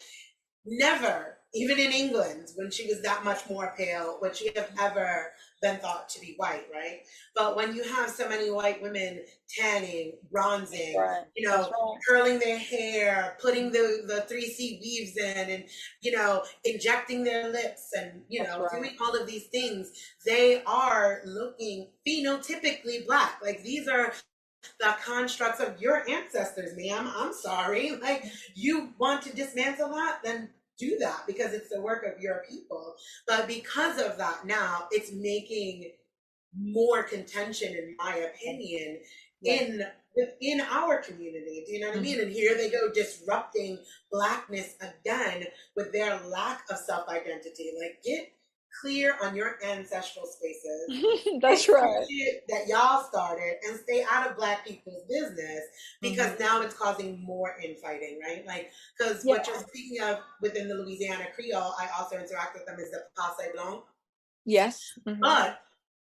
Never, even in England, when she was that much more pale, would she have ever been thought to be white, right? But when you have so many white women tanning, bronzing, Right, that's right, curling their hair, putting the 3C weaves in, and, injecting their lips, and, that's right. doing all of these things, they are looking phenotypically black. Like, these are the constructs of your ancestors, ma'am. I'm sorry. Like, you want to dismantle that, then do that, because it's the work of your people. But because of that, now it's making more contention, in my opinion, Right. within our community. Do you know what I mean? And here they go disrupting Blackness again with their lack of self-identity. Like, get clear on your ancestral spaces, That's fix some right. shit that y'all started, and stay out of Black people's business, because now it's causing more infighting, right? Like, because Yeah. what you're speaking of within the Louisiana Creole, I also interact with them, is the Passe Blanc. Yes. But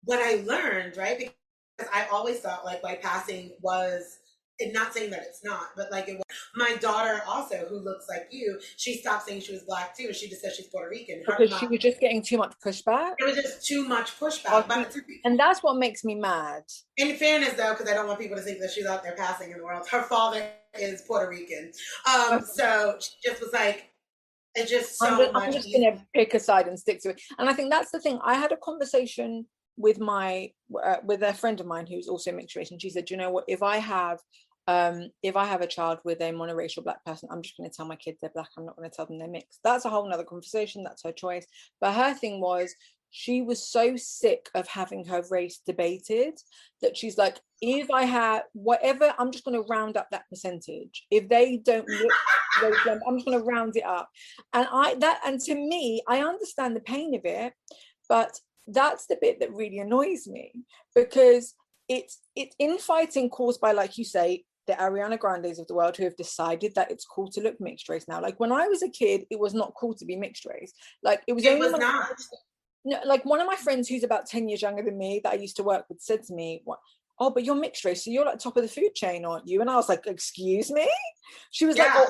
what I learned, right, because I always thought like white passing was, and not saying that it's not, but like it was. My daughter also, who looks like you, she stopped saying she was Black too, and she just said she's Puerto Rican. Because she was just getting too much pushback. It was just too much pushback. But And that's what makes me mad. in fairness, though, because I don't want people to think that she's out there passing in the world, her father is Puerto Rican. So she just was like, it's just so much. I'm just going to pick a side and stick to it. And I think that's the thing. I had a conversation with with a friend of mine who's also mixed race, and she said, you know what, if I have a child with a monoracial Black person, I'm just going to tell my kids they're Black. I'm not going to tell them they're mixed. That's a whole nother conversation. That's her choice. But her thing was, she was so sick of having her race debated that she's like, if I have whatever, I'm just going to round up that percentage. If they don't look, I'm just going to round it up. And to me, I understand the pain of it, but that's the bit that really annoys me, because it's infighting caused by, like you say, the Ariana Grandes of the world, who have decided that it's cool to look mixed race now. Like when I was a kid, it was not cool to be mixed race. Like it was not. No, like one of my friends who's about 10 years younger than me that I used to work with said to me, "What? Oh, but you're mixed race, so you're like top of the food chain, aren't you?" And I was like, "Excuse me?" She was like, "Oh,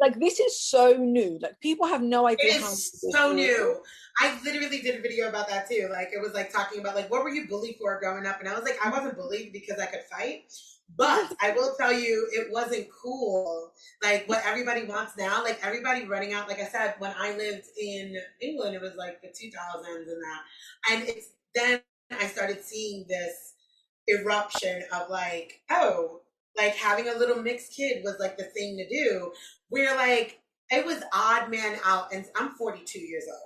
like this is so new. Like people have no idea how so new." I literally did a video about that too. Like it was like talking about like, what were you bullied for growing up? And I was like, I wasn't bullied because I could fight. But I will tell you, it wasn't cool. Like what everybody wants now, like everybody running out. Like I said, when I lived in England, it was like the 2000s and that. And it's then I started seeing this eruption of like, oh, like having a little mixed kid was like the thing to do. Where like, it was odd man out. And I'm 42 years old.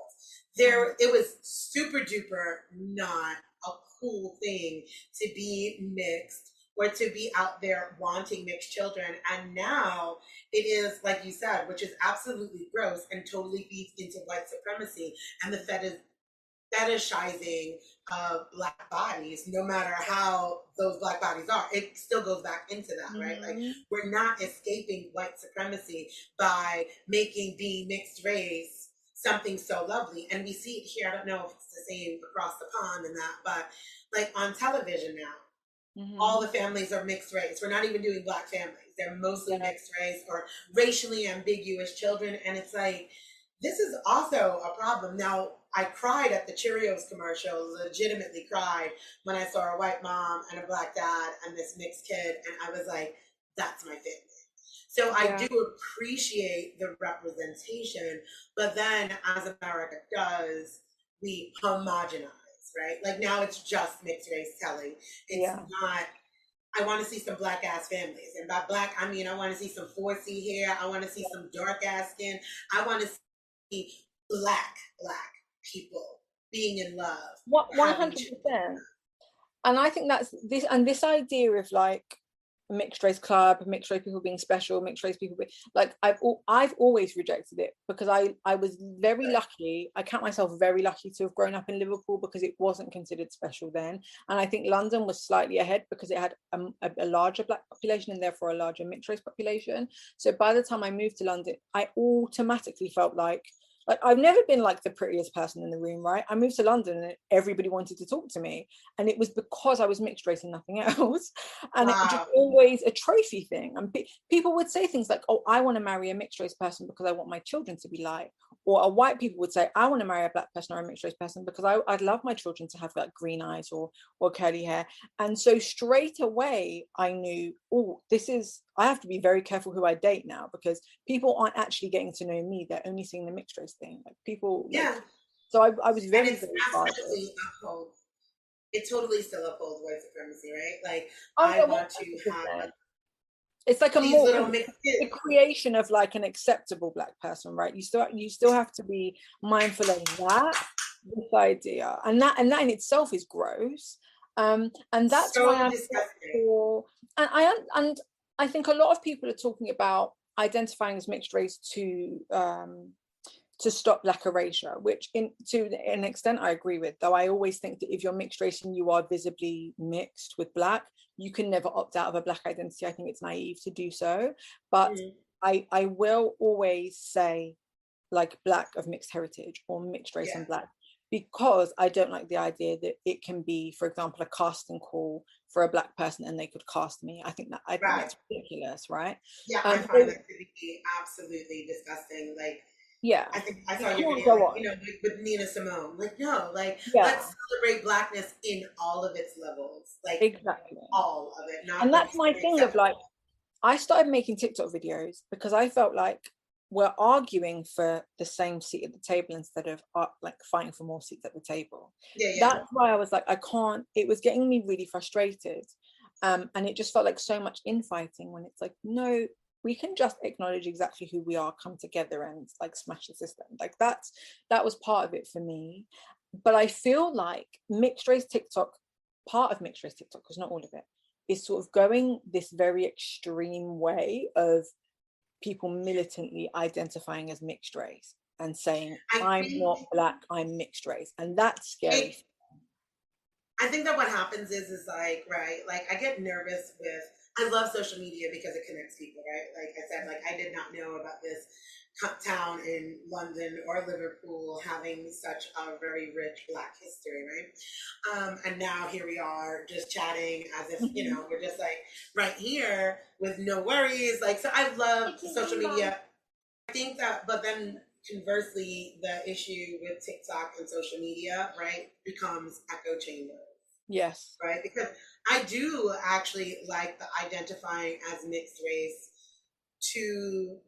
It was super duper not a cool thing to be mixed or to be out there wanting mixed children. And now it is, like you said, which is absolutely gross and totally feeds into white supremacy and the fetishizing of Black bodies, no matter how those Black bodies are. It still goes back into that, right? Like we're not escaping white supremacy by making being mixed race something so lovely. And we see it here. I don't know if it's the same across the pond and that, but like on television now, all the families are mixed race. We're not even doing Black families. They're mostly mixed race or racially ambiguous children. And it's like, this is also a problem. Now, I cried at the Cheerios commercial, legitimately cried when I saw a white mom and a Black dad and this mixed kid. And I was like, that's my family. So I do appreciate the representation, but then as America does, we homogenize. Right? Like now it's just mixed race telling. It's not, I want to see some Black ass families. And by Black, I mean, I want to see some 4C hair. I want to see some dark ass skin. I want to see Black people being in love. 100%. And I think that's this idea of like mixed race club, mixed race people being special, mixed race people like I've always rejected it, because I was very lucky. I count myself very lucky to have grown up in Liverpool, because it wasn't considered special then, and I think London was slightly ahead because it had a larger Black population and therefore a larger mixed race population. So by the time I moved to London, I automatically felt like I've never been like the prettiest person in the room, right? I moved to London and everybody wanted to talk to me. And it was because I was mixed race and nothing else. And it was just always a trophy thing. And people would say things like, oh, I want to marry a mixed race person because I want my children to be light. Or a white people would say, I want to marry a Black person or a mixed race person because I'd love my children to have like green eyes or curly hair. And so straight away, I knew, oh, I have to be very careful who I date now, because people aren't actually getting to know me. They're only seeing the mixed race thing. Like people, so I was very, very it totally still upholds white supremacy, right? Like I want to have. It's like the creation of like an acceptable Black person, right? You still have to be mindful of this idea, and that in itself is gross. And that's why So I'm disgusting. for, and I think a lot of people are talking about identifying as mixed race to stop black erasure, which to an extent I agree with, though I always think that if you're mixed race and you are visibly mixed with black, you can never opt out of a black identity. I think it's naive to do so. But I will always say like black of mixed heritage or mixed race and black, because I don't like the idea that it can be, for example, a casting call for a black person and they could cast me. I think that's ridiculous, right? Yeah, I find that to be absolutely disgusting. Like, yeah, I think I you saw your can't video, go like, on. with Nina Simone. Like, no, like, Yeah, let's celebrate blackness in all of its levels, like exactly. all of it, not And like that's my thing of like, acceptable. I started making TikTok videos because I felt like we're arguing for the same seat at the table instead of like fighting for more seats at the table. Yeah, yeah. That's why I was like, I can't, it was getting me really frustrated. And it just felt like so much infighting when it's like, no, we can just acknowledge exactly who we are, come together and like smash the system. Like that was part of it for me. But I feel like mixed race TikTok, part of mixed race TikTok, because not all of it, is sort of going this very extreme way of people militantly identifying as mixed race and saying, I I'm think not black, I'm mixed race. And that's scary. I think that what happens is like, right, like I get nervous with, I love social media because it connects people, right? Like I said, like I did not know about this town in London or Liverpool having such a very rich Black history, right? And now here we are just chatting as if, we're just like right here with no worries. Like, so I love social media. I think that, but then conversely, the issue with TikTok and social media, right, becomes echo chamber. Yes. Right? Because I do actually like the identifying as mixed race to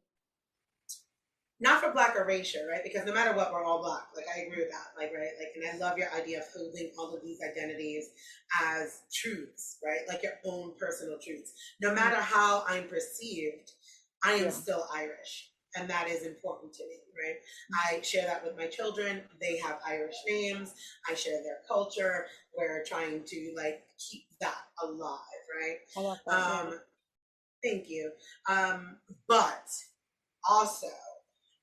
not for black erasure, right? Because no matter what, we're all black. Like I agree with that. Like, right? Like, and I love your idea of holding all of these identities as truths, right? Like your own personal truths. No matter how I'm perceived, I am still Irish. And that is important to me, right? I share that with my children. They have Irish names. I share their culture. We're trying to like keep that alive, right? I love that, Thank you. But also,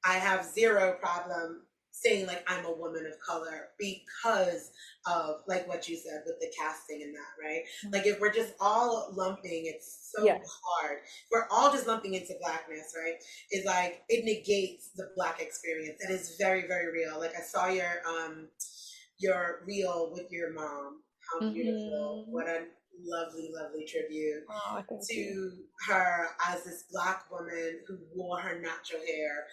I have zero problem saying like I'm a woman of color because of like what you said with the casting and that, right? Like if we're just all lumping, it's so hard. We're all just lumping into blackness, right? It's like it negates the black experience. That is very, very real. Like I saw your reel with your mom. How beautiful. What a lovely, lovely tribute to her as this black woman who wore her natural hair,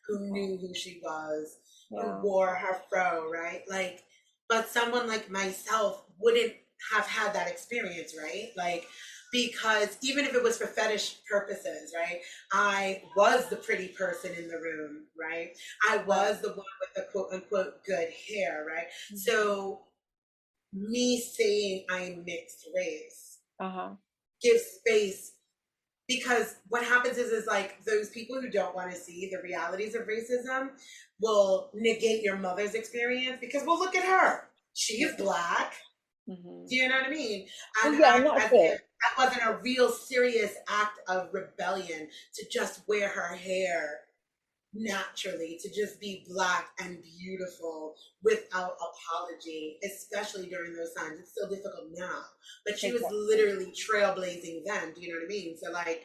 who knew who she was, who wore her fro, right? Like, but someone like myself wouldn't have had that experience, right? Like, because even if it was for fetish purposes, right? I was the pretty person in the room, right? I was the one with the quote unquote good hair, right? So me saying I'm mixed race gives space, because what happens is like those people who don't want to see the realities of racism will negate your mother's experience because, well, look at her, she's black. Do you know what I mean? And act as if that wasn't a real serious act of rebellion to just wear her hair naturally, to just be black and beautiful without apology, especially during those times. It's still difficult now, but she was literally trailblazing then. Do you know what I mean? So like,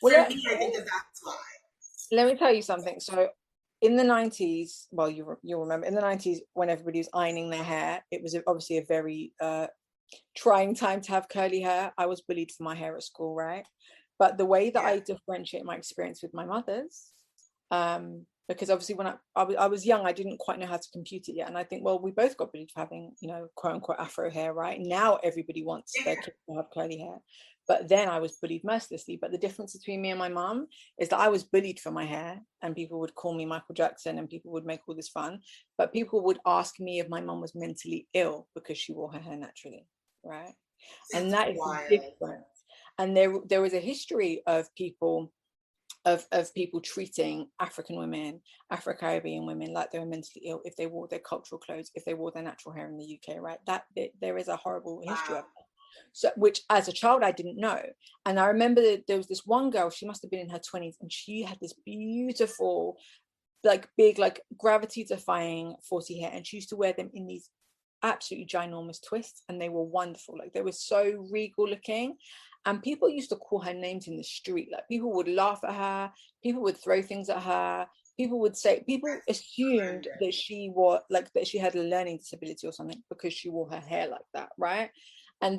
for me, I think that's why. Let me tell you something. So in the 90s, well, you'll remember in the 90s when everybody was ironing their hair, it was obviously a very trying time to have curly hair. I was bullied for my hair at school, right? But the way that I differentiate my experience with my mother's, because obviously when I was young, I didn't quite know how to compute it yet. And I think, well, we both got bullied for having, quote unquote Afro hair, right? Now everybody wants their kids to have curly hair. But then I was bullied mercilessly. But the difference between me and my mum is that I was bullied for my hair and people would call me Michael Jackson and people would make all this fun. But people would ask me if my mum was mentally ill because she wore her hair naturally, right? And that is the difference. And there was a history of people of people treating African women, Afro-Caribbean women like they were mentally ill if they wore their cultural clothes, if they wore their natural hair in the UK, right? That there is a horrible history of it. So, which as a child I didn't know. And I remember that there was this one girl, she must have been in her 20s, and she had this beautiful, like big, like gravity defying 40 hair, and she used to wear them in these absolutely ginormous twists, and they were wonderful. Like they were so regal looking, and people used to call her names in the street. Like people would laugh at her, people would throw things at her, people would say, people assumed that she wore, like that she had a learning disability or something because she wore her hair like that, right? And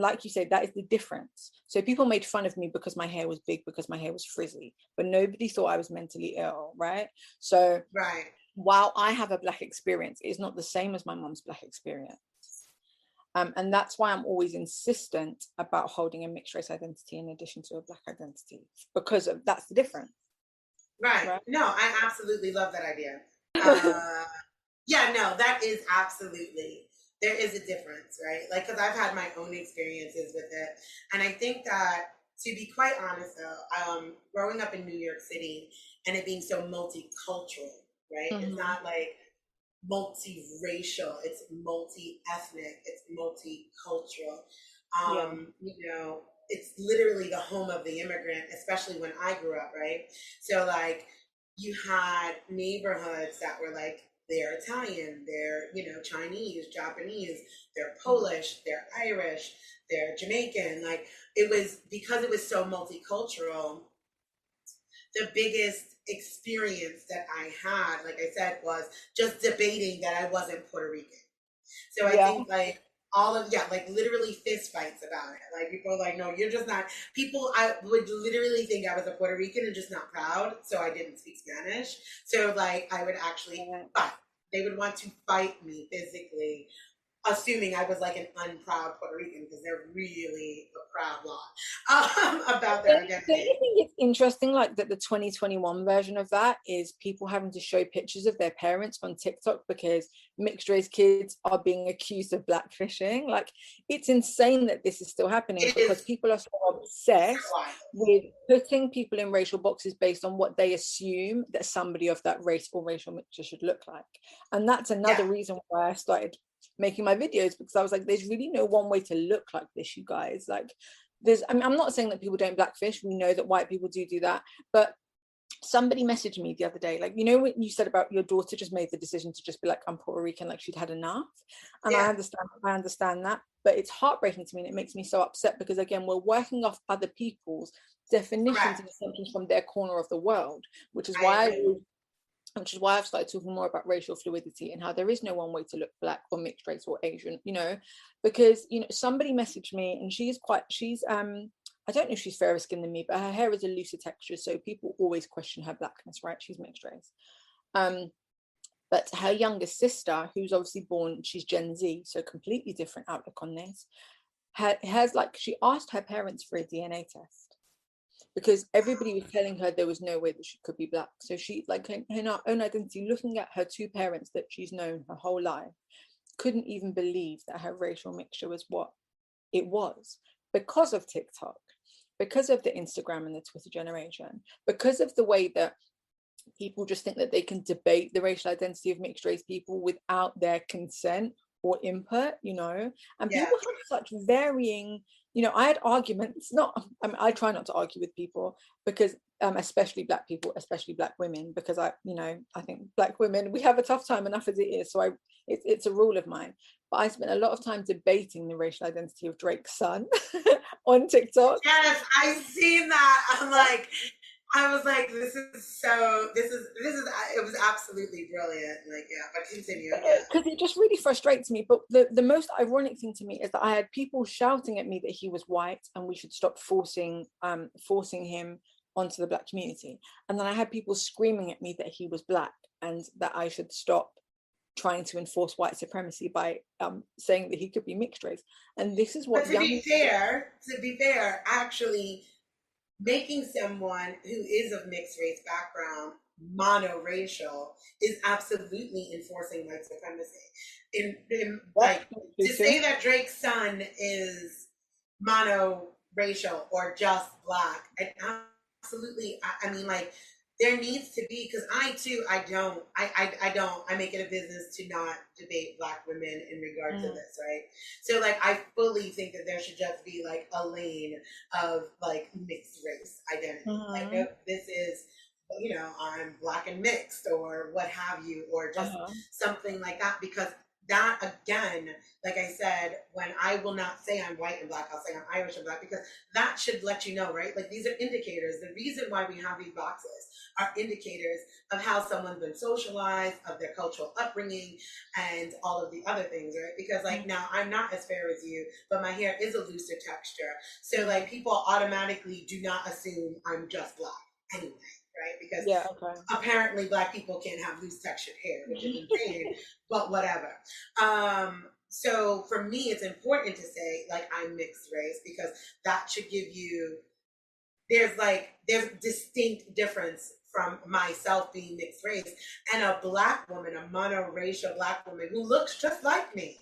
like you said, that is the difference. So people made fun of me because my hair was big, because my hair was frizzy, but nobody thought I was mentally ill, right? So Right. while I have a Black experience, it's not the same as my mom's Black experience. And that's why I'm always insistent about holding a mixed race identity in addition to a Black identity, because that's the difference. Right. No, I absolutely love that idea. Yeah, no, that is absolutely, there is a difference, right? Like, because I've had my own experiences with it. And I think that, to be quite honest though, growing up in New York City and it being so multicultural, right? It's not like multiracial, it's multi-ethnic, it's multicultural. You know, it's literally the home of the immigrant, especially when I grew up, right? So like you had neighborhoods that were like, they're Italian, they're, you know, Chinese, Japanese, they're Polish, they're Irish, they're Jamaican. Like it was, because it was so multicultural, the biggest experience that I had, like I said, was just debating that I wasn't Puerto Rican. So I think like all of, like literally fist fights about it. Like people are like, no, you're just not, people, I would literally think I was a Puerto Rican and just not proud. So I didn't speak Spanish. So like I would actually fight. They would want to fight me physically, assuming I was like an unproud Puerto Rican, because they're really a proud lot about their identity. Don't you think it's interesting, like that the 2021 version of that is people having to show pictures of their parents on TikTok because mixed race kids are being accused of blackfishing? Like it's insane that this is still happening because people are so obsessed with putting people in racial boxes based on what they assume that somebody of that race or racial mixture should look like. And that's another reason why I started making my videos, because I was like, there's really no one way to look like this, you guys. Like there's, I mean, I'm not saying that people don't blackfish, we know that white people do that, but somebody messaged me the other day, like, you know what you said about your daughter just made the decision to just be like, I'm Puerto Rican, like she'd had enough. And I understand that, but it's heartbreaking to me and it makes me so upset because again, we're working off other people's definitions and assumptions from their corner of the world, which is why I've started talking more about racial fluidity and how there is no one way to look Black or mixed race or Asian, you know, because, you know, somebody messaged me and she's I don't know if she's fairer skinned than me, but her hair is a looser texture. So people always question her Blackness, right? She's mixed race. But her youngest sister, who's obviously born, she's Gen Z, so completely different outlook on this, has like, she asked her parents for a DNA test, because everybody was telling her there was no way that she could be Black. So she, like in her own identity, looking at her two parents that she's known her whole life, couldn't even believe that her racial mixture was what it was, because of TikTok, because of the Instagram and the Twitter generation, because of the way that people just think that they can debate the racial identity of mixed race people without their consent or input, you know. And people have such varying, you know, I had arguments, I try not to argue with people because especially Black people, especially Black women, because I think Black women, we have a tough time enough as it is. So it's a rule of mine. But I spent a lot of time debating the racial identity of Drake's son on TikTok. Yes, I've seen that. I was like, this is it was absolutely brilliant. Like, but continue. Because it just really frustrates me. But the most ironic thing to me is that I had people shouting at me that he was white and we should stop forcing him onto the Black community. And then I had people screaming at me that he was Black and that I should stop trying to enforce white supremacy by saying that he could be mixed race. And this is what to be fair, actually making someone who is of mixed race background monoracial is absolutely enforcing white supremacy. To say that Drake's son is monoracial or just Black, it absolutely. I mean, like, there needs to be, because I make it a business to not debate Black women in regard to this, right? So like, I fully think that there should just be like a lane of like mixed race identity. Like, no, this is, you know, I'm Black and mixed or what have you, or just something like that, because that, again, like I said, when I will not say I'm white and Black, I'll say I'm Irish and Black, because that should let you know, right? Like, these are indicators. The reason why we have these boxes are indicators of how someone's been socialized, of their cultural upbringing, and all of the other things, right? Because like, now I'm not as fair as you, but my hair is a looser texture. So like, people automatically do not assume I'm just Black anyway, right? Because apparently Black people can't have loose textured hair, which is insane, but whatever. So for me, it's important to say like I'm mixed race, because that should give you, there's distinct difference from myself being mixed race and a Black woman, a monoracial Black woman who looks just like me.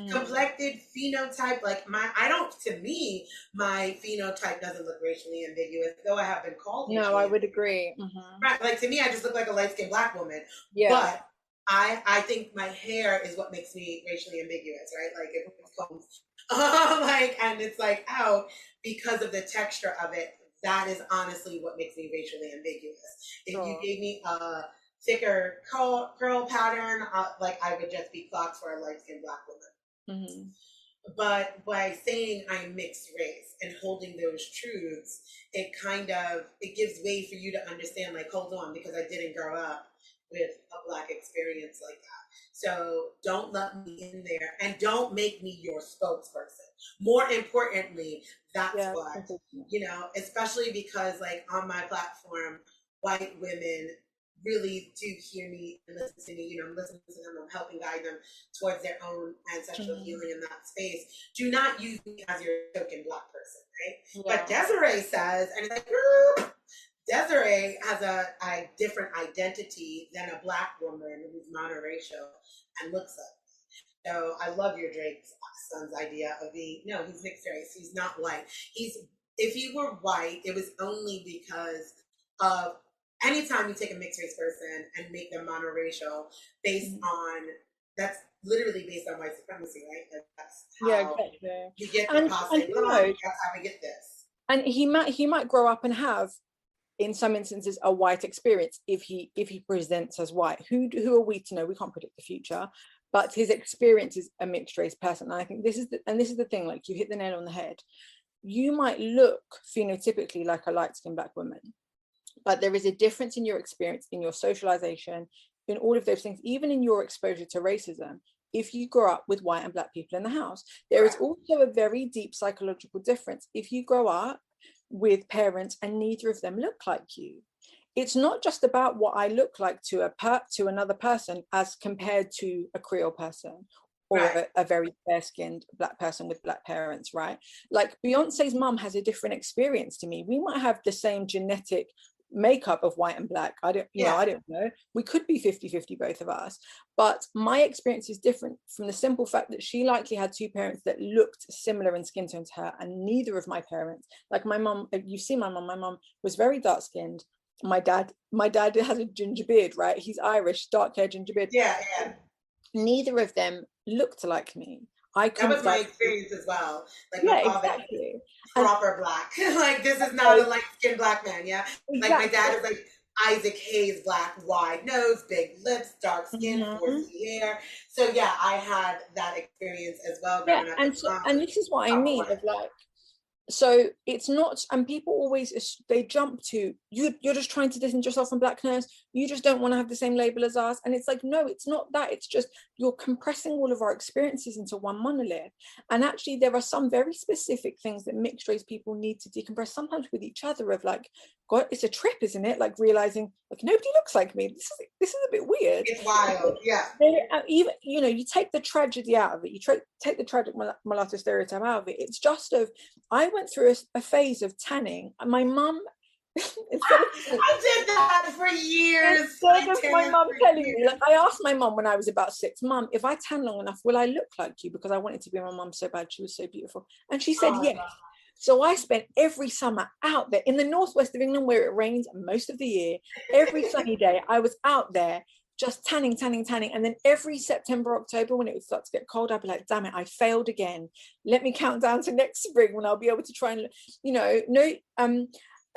Complected, phenotype, like to me, my phenotype doesn't look racially ambiguous, though I have been called racially I would agree. Right, like to me, I just look like a light-skinned Black woman. But I think my hair is what makes me racially ambiguous, right? Like, it comes like, and it's like out because of the texture of it. That is honestly what makes me racially ambiguous. If you gave me a thicker curl pattern, like, I would just be clocked for a light-skinned Black woman. But by saying I'm mixed race and holding those truths, it gives way for you to understand, like, hold on, because I didn't grow up with a Black experience like that. So don't let me in there, and don't make me your spokesperson. More importantly, that's what, you know, especially because like on my platform, white women really do hear me and listen to me. You know, I'm listening to them, I'm helping guide them towards their own ancestral healing in that space. Do not use me as your token Black person, right? But Desiree says, and it's like, Desiree has a different identity than a Black woman who's monoracial and looks like. So I love your Drake's son's idea of being, no, he's mixed race. He's not white. If he were white, it was only because of anytime you take a mixed race person and make them monoracial based on, that's literally based on white supremacy, right? Like, that's how you get the passing line, that's how we get this. And he might grow up and have, in some instances, a white experience if he presents as white. Who are we to know? We can't predict the future, but his experience is a mixed race person. And I think this is the thing, like, you hit the nail on the head. You might look phenotypically like a light-skinned Black woman, but there is a difference in your experience, in your socialization, in all of those things, even in your exposure to racism. If you grow up with white and Black people in the house, there is also a very deep psychological difference. If you grow up with parents and neither of them look like you, it's not just about what I look like to another person as compared to a Creole person or a very fair-skinned Black person with Black parents, right? Like, Beyonce's mum has a different experience to me. We might have the same genetic makeup of white and Black. I don't know. We could be 50-50, both of us. But my experience is different from the simple fact that she likely had two parents that looked similar in skin tone to her, and neither of my parents, like my mum, you see my mum was very dark-skinned. My dad has a ginger beard, right? He's Irish, dark hair, ginger beard. Yeah. Neither of them looked like me. That was my experience as well. Like, my father is proper Black. Like, this is not a light-skinned Black man, yeah? Like, my dad is like Isaac Hayes Black, wide nose, big lips, dark skin, 4C hair. So yeah, I had that experience as well. Yeah, and this is what I mean of like, so it's not, and people always, they jump to, you're just trying to distance yourself from Blackness, you just don't want to have the same label as us. And it's like, no, it's not that. It's just, you're compressing all of our experiences into one monolith. And actually there are some very specific things that mixed race people need to decompress, sometimes with each other, of like, God, it's a trip, isn't it? Like, realizing, like, nobody looks like me. This is a bit weird. It's wild, yeah. Even, you know, you take the tragedy out of it, you take the tragic mulatto stereotype out of it. It's just I went through a phase of tanning. My mum, I did that for years. Instead of my mum telling me, like, I asked my mum when I was about 6, Mum, if I tan long enough, will I look like you? Because I wanted to be my mum so bad. She was so beautiful. And she said, yes. So I spent every summer out there in the northwest of England where it rains most of the year. Every sunny day, I was out there just tanning. And then every September, October, when it would start to get cold, I'd be like, damn it, I failed again. Let me count down to next spring when I'll be able to try and,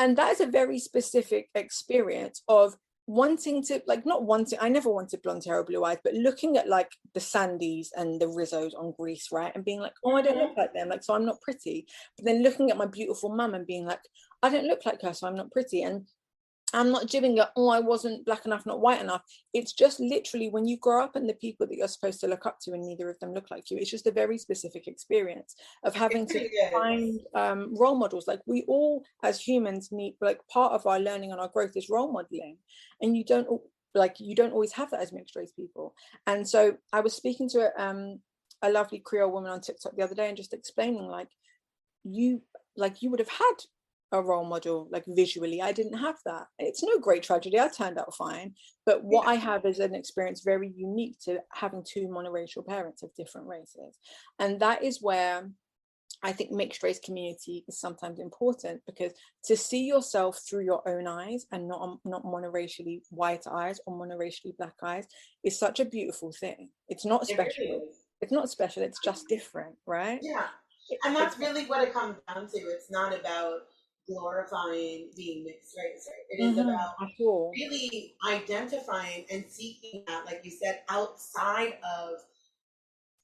and that is a very specific experience of wanting to, like, not wanting, I never wanted blonde hair or blue eyes, but looking at like the Sandys and the Rizzos on Grease, right, and being like, oh, I don't look like them, like, so I'm not pretty. But then looking at my beautiful mum and being like, I don't look like her, so I'm not pretty. And I'm not jibbing at, oh, I wasn't black enough, not white enough. It's just literally when you grow up and the people that you're supposed to look up to and neither of them look like you, it's just a very specific experience of having to find role models. Like, we all as humans need, like, part of our learning and our growth is role modeling, and you don't always have that as mixed race people. And so I was speaking to a lovely Creole woman on TikTok the other day and just explaining, like, you would have had a role model, like, visually. I didn't have that. It's no great tragedy, I turned out fine, but what I have is an experience very unique to having two monoracial parents of different races. And that is where I think mixed race community is sometimes important, because to see yourself through your own eyes and not monoracially white eyes or monoracially black eyes is such a beautiful thing. It's not special. It's not special, it's just different, right? Yeah. And that's really what it comes down to. It's not about glorifying being mixed race, right? It is about really identifying and seeking that, like you said, outside of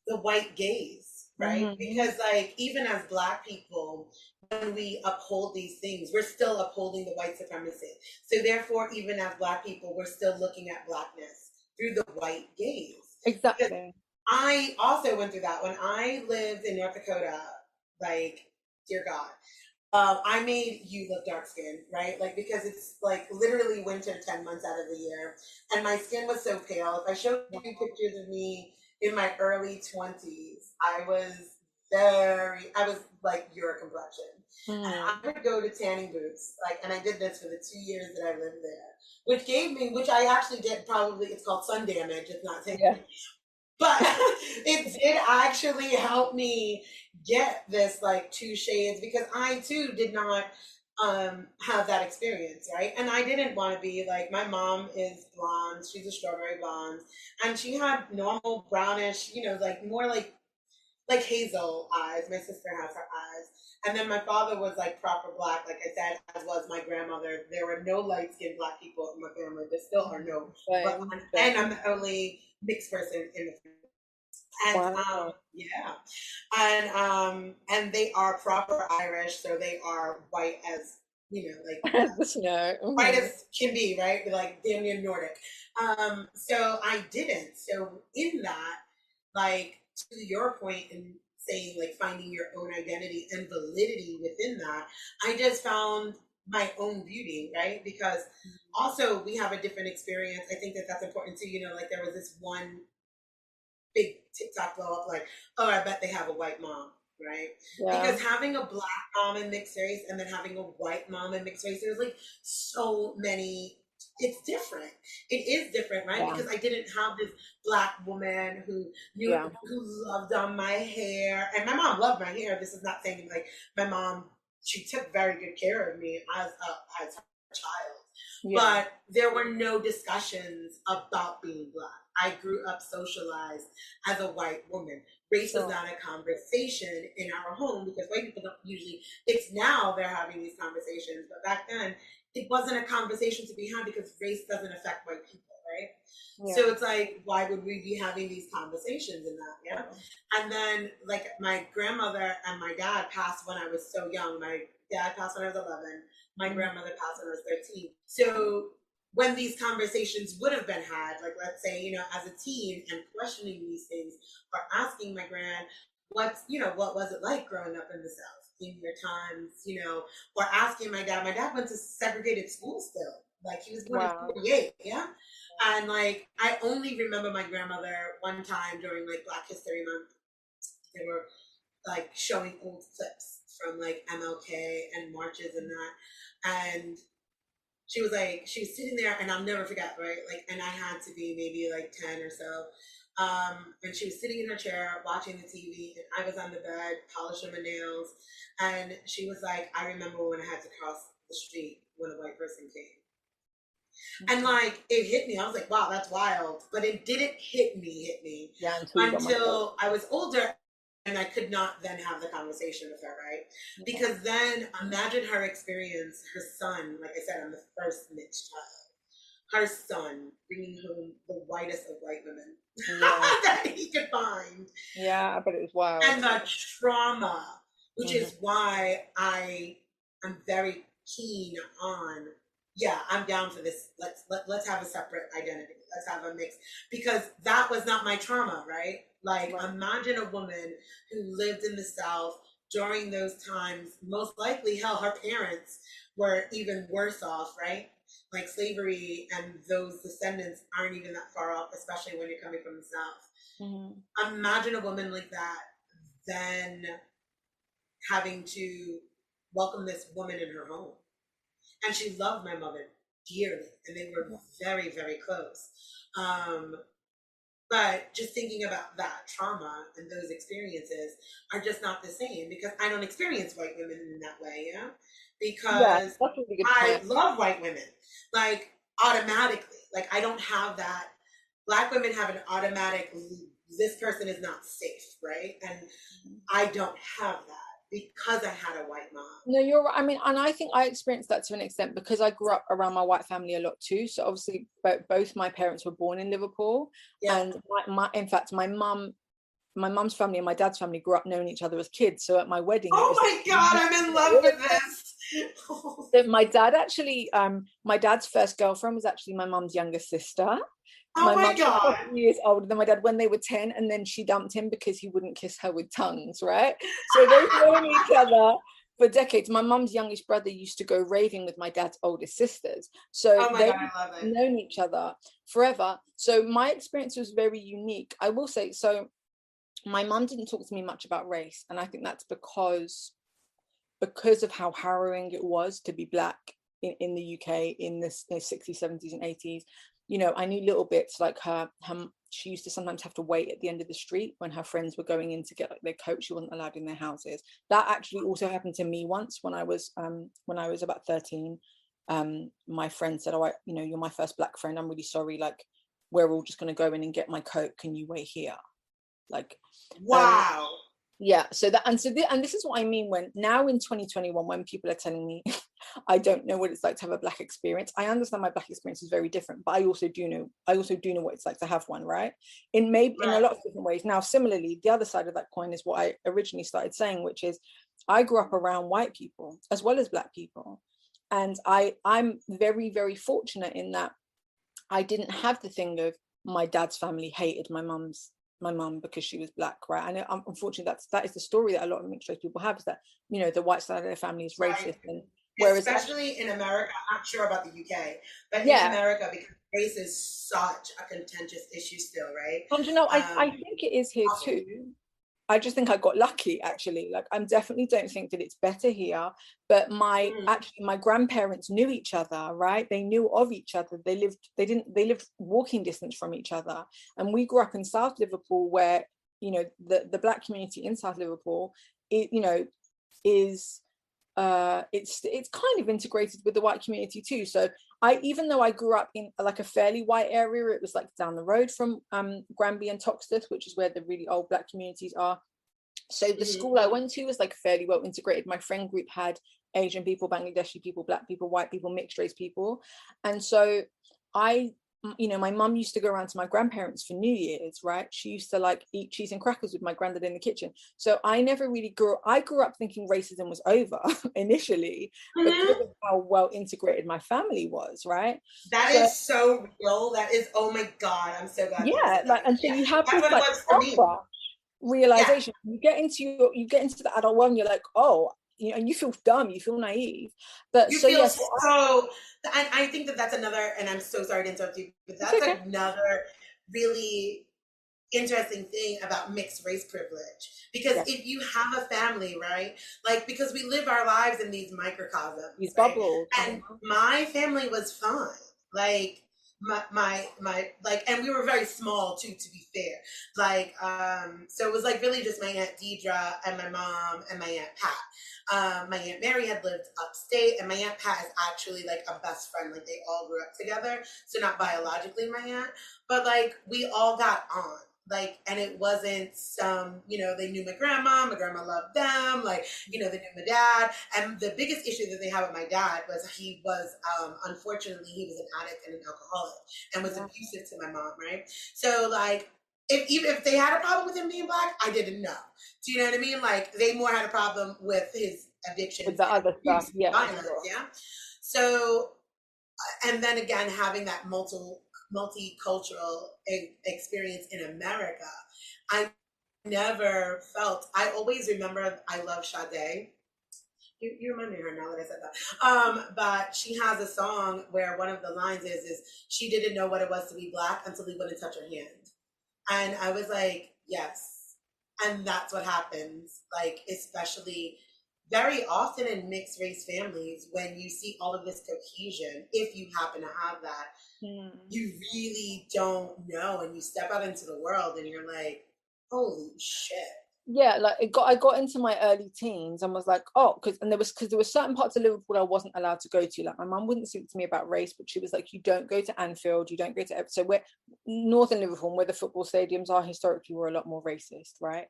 the white gaze, right? Because, like, even as Black people, when we uphold these things, we're still upholding the white supremacy. So therefore, even as Black people, we're still looking at Blackness through the white gaze. Exactly. Because I also went through that when I lived in North Dakota. Like, dear God, I made you look dark skinned, right? Like, because it's like literally winter 10 months out of the year. And my skin was so pale. If I showed you pictures of me in my early 20s, I was like your complexion. And I would go to tanning booths, like, and I did this for the 2 years that I lived there, which I actually did probably, it's called sun damage, it's not tanning. But it did actually help me get this, like, 2 shades, because I too did not have that experience, right? And I didn't want to be like, my mom is blonde, she's a strawberry blonde, and she had normal brownish, like more like hazel eyes. My sister has her eyes. And then my father was like proper Black, like I said, as was my grandmother. There were no light-skinned Black people in my family. There still are no. And I'm the only mixed person in the family. And and they are proper Irish, so they are white as, like white as can be, right? Like damn near Nordic. So I didn't. So in that, like, to your point in saying, like, finding your own identity and validity within that, I just found my own beauty, right? Because also we have a different experience. I think that that's important too. Like, there was this one big TikTok blow up, like, oh, I bet they have a white mom, right? Because having a Black mom in mixed race and then having a white mom in mixed race, there's like so many. It's different. It is different, right? Because I didn't have this Black woman who loved on my hair, and my mom loved my hair. This is not saying, like, my mom, she took very good care of me as a child, but there were no discussions about being Black. I grew up socialized as a white woman. Race was not a conversation in our home, because white people don't usually, it's now they're having these conversations, but back then it wasn't a conversation to be had, because race doesn't affect white people, right? So it's like, why would we be having these conversations in that? And then, like, my grandmother and my dad passed when I was so young. My dad passed when I was 11. My grandmother passed when I was 13. So when these conversations would have been had, like, let's say, as a teen, and questioning these things, or asking my grand, what was it like growing up in the South in your times, or asking my dad. My dad went to segregated school still. Like, he was born in 48, and, like, I only remember my grandmother one time during, like, Black History Month. They were, like, showing old clips from, like, MLK and marches and that, and she was sitting there, and I'll never forget, right? Like, and I had to be maybe like 10 or so. And she was sitting in her chair watching the TV, and I was on the bed polishing my nails. And she was like, I remember when I had to cross the street when a white person came. And like it hit me. I was like, wow, that's wild. But it didn't hit me Yeah, until I was older and I could not then have the conversation with her, right? Because then imagine her experience, her son, like I said, I'm the first mixed child. Her son bringing home the whitest of white women that he could find. Yeah, but it was wild. And the trauma, which is why I am very keen on, yeah, I'm down for this. Let's have a separate identity. Let's have a mix, because that was not my trauma, right? Like imagine a woman who lived in the South during those times. Most likely, hell, her parents were even worse off, right? Like slavery and those descendants aren't even that far off, especially when you're coming from the South. Imagine a woman like that then having to welcome this woman in her home. And she loved my mother dearly, and they were very, very close. But just thinking about that trauma and those experiences are just not the same, because I don't experience white women in that way, yeah? Because I love white women, like automatically. Like I don't have that. Black women have an automatic, this person is not safe, right? And I don't have that because I had a white mom. No, you're right. I mean, and I think I experienced that to an extent because I grew up around my white family a lot too. So obviously both my parents were born in Liverpool. And in fact, my mum's family and my dad's family grew up knowing each other as kids. So at my wedding, oh my God, I'm in love with this. So my dad actually, my dad's first girlfriend was actually my mum's younger sister. Oh my God. Was 4 years older than my dad when they were 10, and then she dumped him because he wouldn't kiss her with tongues, right? So they've known each other for decades. My mum's youngest brother used to go raving with my dad's oldest sisters. So they've known each other forever. So my experience was very unique. I will say, so my mum didn't talk to me much about race. And I think that's because of how harrowing it was to be Black in the UK in the 60s, 70s and 80s. You know, I knew little bits like her she used to sometimes have to wait at the end of the street when her friends were going in to get like their coat. She wasn't allowed in their houses. That actually also happened to me once when I was about 13. My friend said, oh, you're my first Black friend, I'm really sorry, like we're all just going to go in and get my coat, can you wait here? Like, wow. Yeah, so this is what I mean when now in 2021, when people are telling me I don't know what it's like to have a Black experience. I understand my Black experience is very different, but I also do know what it's like to have one, right? In a lot of different ways. Now, similarly, the other side of that coin is what I originally started saying, which is I grew up around white people as well as Black people. And I'm very, very fortunate in that I didn't have the thing of my dad's family hated my mum because she was Black, right? And unfortunately that is the story that a lot of mixed race people have, is that the white side of their family is racist. And whereas especially in America, I'm not sure about the UK, but in America, because race is such a contentious issue still, right? And I think it is here too. I just think I got lucky, actually. Like, I definitely don't think that it's better here, but my grandparents knew each other, right? They knew of each other. They lived walking distance from each other. And we grew up in South Liverpool, where, the Black community in South Liverpool, is it's kind of integrated with the white community too. So even though I grew up in like a fairly white area, it was like down the road from Granby and Toxteth, which is where the really old Black communities are. So the school I went to was like fairly well integrated. My friend group had Asian people, Bangladeshi people, Black people, white people, mixed race people. And so my mum used to go around to my grandparents for New Year's, right? She used to like eat cheese and crackers with my granddad in the kitchen. So I never really I grew up thinking racism was over initially, because of how well integrated my family was, right? That is so real. That is, oh my God, I'm so glad. Yeah, and so you have this like realization. You get into the adult world and you're like, oh, and you feel dumb, you feel naive, but you feel so. And I think that's another, and I'm so sorry to interrupt you, but that's another really interesting thing about mixed race privilege. Because if you have a family, right, like, because we live our lives in these microcosms, these bubbles, and my family was fine. Like, my like, and we were very small too, to be fair. Like, so it was like really just my Aunt Deidre and my mom and my Aunt Pat. My Aunt Mary had lived upstate, and my Aunt Pat is actually like a best friend. Like they all grew up together, so not biologically my aunt, but like we all got on. Like, and it wasn't you know, they knew my grandma loved them, like, you know, they knew my dad. And the biggest issue that they had with my dad was he was, unfortunately, he was an addict and an alcoholic and was abusive to my mom, right? So, like, if even if they had a problem with him being black, I didn't know. Do you know what I mean? Like, they more had a problem with his addictions with the and other abuse stuff, and yeah, violence, sure. yeah? So, and then again, having that multicultural experience in America, I never felt. I always remember. I love Sade. You remind me of her now that I said that. But she has a song where one of the lines is she didn't know what it was to be black until he wouldn't touch her hand, and I was like, yes, and that's what happens. Like, especially very often in mixed race families, when you see all of this cohesion, if you happen to have that, you really don't know, and you step out into the world and you're like, holy shit. Yeah, like I got into my early teens and was like, oh, because there were certain parts of Liverpool I wasn't allowed to go to. Like my mum wouldn't speak to me about race, but she was like, you don't go to Anfield, you don't go to, so we're northern Liverpool, where the football stadiums are, historically were a lot more racist, right?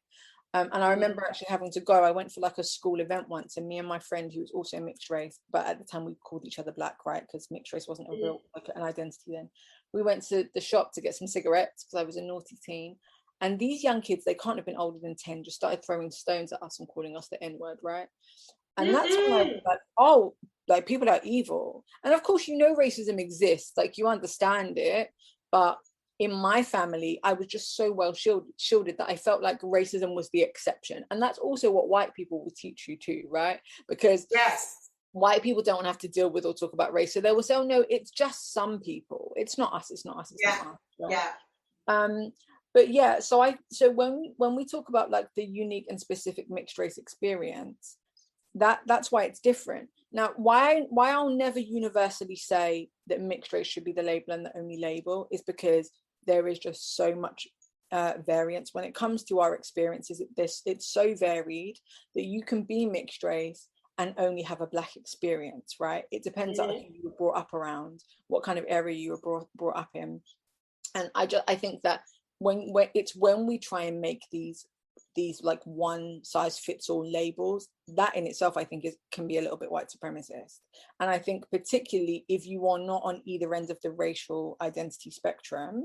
And I remember actually having to go. I went for like a school event once, and me and my friend, who was also mixed race, but at the time we called each other black, right? Because mixed race wasn't a real, like, an identity then. We went to the shop to get some cigarettes because I was a naughty teen. And these young kids, they can't have been older than 10, just started throwing stones at us and calling us the N-word, right? And that's when I was like, oh, like people are evil. And of course, you know, racism exists, like you understand it. But in my family, I was just so well shielded that I felt like racism was the exception. And that's also what white people will teach you too, right? Because yes, white people don't have to deal with or talk about race. So they will say, oh no, it's just some people. It's not us, it's not us, it's not us. Right? Yeah. But yeah, so when we talk about like the unique and specific mixed race experience, that's why it's different. Now, why I'll never universally say that mixed race should be the label and the only label is because there is just so much variance when it comes to our experiences. It's so varied that you can be mixed race and only have a black experience, right? It depends on who you were brought up around, what kind of area you were brought up in. And I think that when we try and make these like one size fits all labels, that in itself I think can be a little bit white supremacist. And I think particularly if you are not on either end of the racial identity spectrum,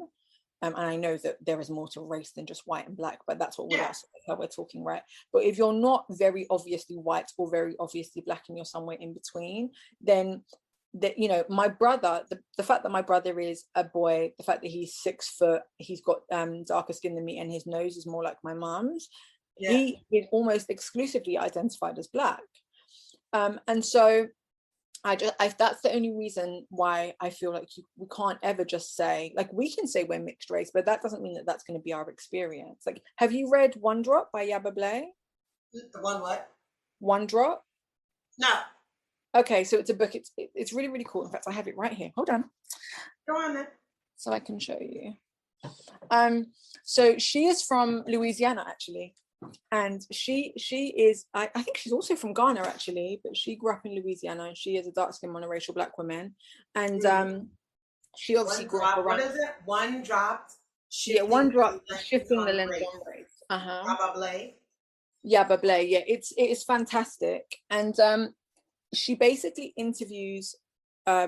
and I know that there is more to race than just white and black, but that's what we're talking, right? But if you're not very obviously white or very obviously black and you're somewhere in between, then that, you know, my brother, the fact that my brother is a boy, the fact that he's 6 foot, he's got darker skin than me, and his nose is more like my mum's, he is almost exclusively identified as black. And so that's the only reason why I feel like we can't ever just say, like, we can say we're mixed race, but that doesn't mean that that's going to be our experience. Like, have you read One Drop by Yaba Blay? The one what? One Drop? No. Okay, so it's a book. It's really, really cool. In fact, I have it right here. Hold on. Go on then. So I can show you. So she is from Louisiana, actually. And she is, I think she's also from Ghana, actually, but she grew up in Louisiana, and she is a dark-skinned monoracial black woman. And she obviously grew up around. What is it? One dropped. One drop, shifting the lens on race. Yaba Blay. Yeah, it is fantastic. And she basically interviews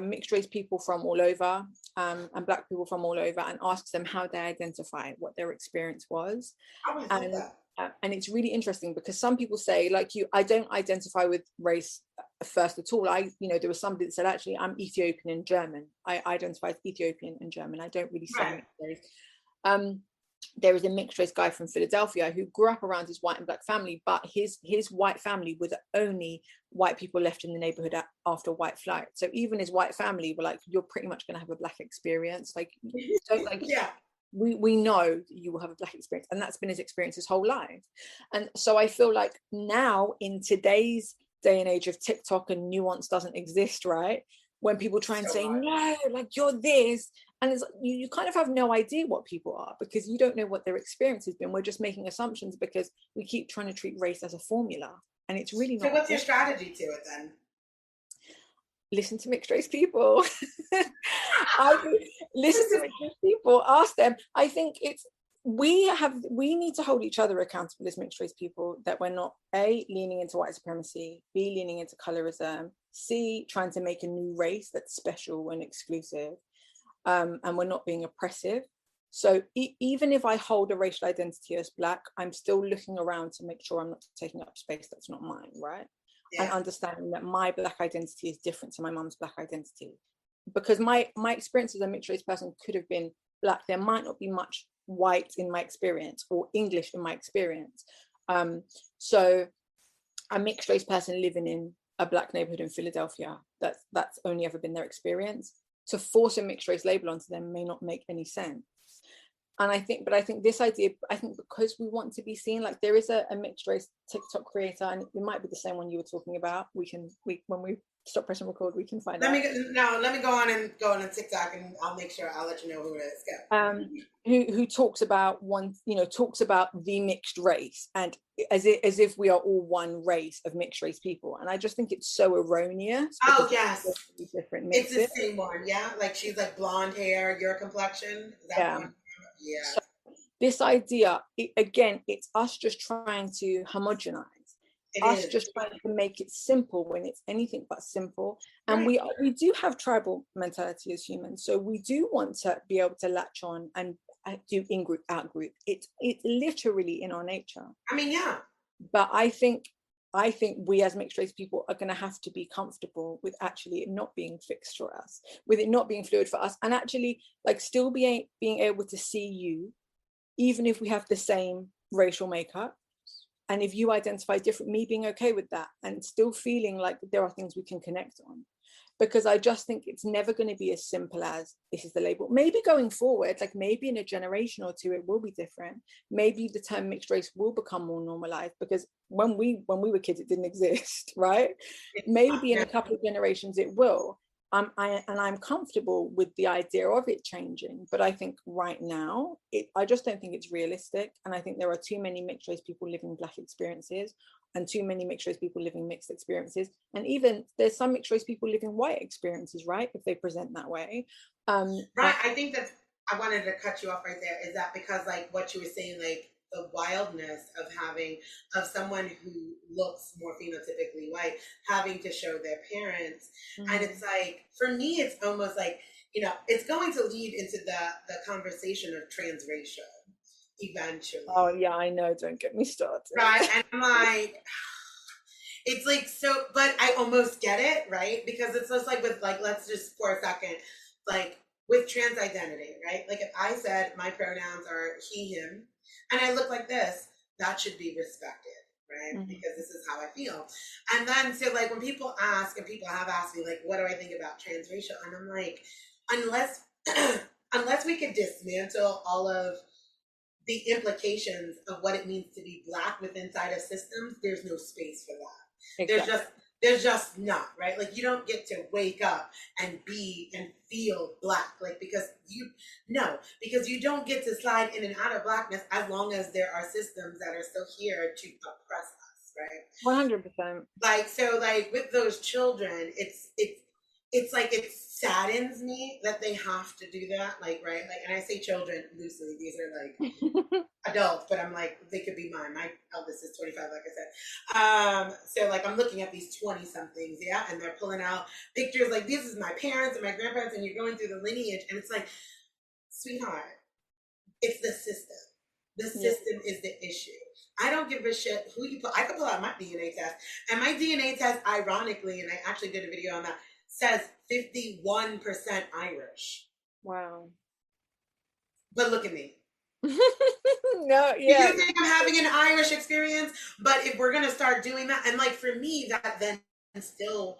mixed race people from all over, and black people from all over, and asks them how they identify, what their experience was. And it's really interesting because some people say, like you, I don't identify with race first at all. There was somebody that said, actually, I'm Ethiopian and German. I identify as Ethiopian and German. I don't really say mixed race. There is a mixed race guy from Philadelphia who grew up around his white and black family, but his white family were the only white people left in the neighborhood after white flight. So even his white family were like, you're pretty much going to have a black experience. Like, so like, we know you will have a black experience, and that's been his experience his whole life. And so I feel like now, in today's day and age of TikTok and nuance doesn't exist, right? when people try and So say, hard. no, like you're this. And it's, you kind of have no idea what people are because you don't know what their experience has been. We're just making assumptions because we keep trying to treat race as a formula. And it's really So not a what's your formula. strategy to it then? Listen to mixed race people. I think, listen to mixed race people, ask them. I think it's, we need to hold each other accountable as mixed race people, that we're not A, leaning into white supremacy, B, leaning into colorism, C, trying to make a new race that's special and exclusive, and we're not being oppressive. So even if I hold a racial identity as Black, I'm still looking around to make sure I'm not taking up space that's not mine, right? Yeah. And understanding that my Black identity is different to my mum's Black identity, because my experience as a mixed race person could have been Black. There might not be much white in my experience or English in my experience. So a mixed race person living in a Black neighborhood in Philadelphia, that's only ever been their experience. To force a mixed race label onto them may not make any sense. And I think this idea, I think because we want to be seen, like there is a mixed race TikTok creator, and it might be the same one you were talking about. When we stop pressing record, we can find out. Let me go on TikTok, and I'll make sure I'll let you know who it is. Go. Who talks about talks about the mixed race, and as if we are all one race of mixed race people. And I just think it's so erroneous. Oh yes, different mixes. It's the same one. Yeah, like she's like blonde hair, your complexion. Is that yeah. one? Yeah. So this idea, again, it's us just trying to homogenize. Just trying to make it simple when it's anything but simple. And right. we do have tribal mentality as humans, so we do want to be able to latch on and do in-group, out-group. It's literally in our nature. I mean, yeah. But I think we as mixed race people are going to have to be comfortable with actually it not being fixed for us, with it not being fluid for us, and actually like still being able to see you, even if we have the same racial makeup. And if you identify different, me being okay with that and still feeling like there are things we can connect on. Because I just think it's never going to be as simple as this is the label. Maybe going forward, like maybe in a generation or two, it will be different. Maybe the term mixed race will become more normalized, because when we were kids, it didn't exist, right? Maybe in a couple of generations it will. I'm comfortable with the idea of it changing, but I think right now, I just don't think it's realistic. And I think there are too many mixed race people living Black experiences and too many mixed race people living mixed experiences. And even there's some mixed race people living white experiences, right? If they present that way. Right, I think that I wanted to cut you off right there. Is that because like what you were saying, like the wildness of someone who looks more phenotypically white having to show their parents. Mm-hmm. And it's like, for me, it's almost like, it's going to lead into the conversation of transracial eventually. Oh yeah, I know, don't get me started. Right, and I'm like, it's like, so, but I almost get it, right? Because it's just like with like, let's just for a second, like with trans identity, right? Like if I said my pronouns are he, him, and I look like this, that should be respected, right? Mm-hmm. Because this is how I feel. And then, so like when people ask, and people have asked me, like, what do I think about transracial? And I'm like, unless we could dismantle all of the implications of what it means to be Black within inside of systems, there's no space for that. Exactly. There's just not, right? Like you don't get to wake up and be and feel Black, like because you don't get to slide in and out of Blackness as long as there are systems that are still here to oppress us, right? 100%. Like, so like with those children, it's like it saddens me that they have to do that, like, right? Like, and I say children loosely, these are like adults, but I'm like, they could be mine. My eldest is 25, like I said. So like I'm looking at these 20 somethings, yeah, and they're pulling out pictures like this is my parents and my grandparents, and you're going through the lineage, and it's like, sweetheart, it's the system. The system is the issue. I don't give a shit who you put. I could pull out my DNA test, and my DNA test, ironically, and I actually did a video on that, says 51% Irish. Wow. But look at me. No, yeah. You think I'm having an Irish experience? But if we're going to start doing that, and like for me, that then still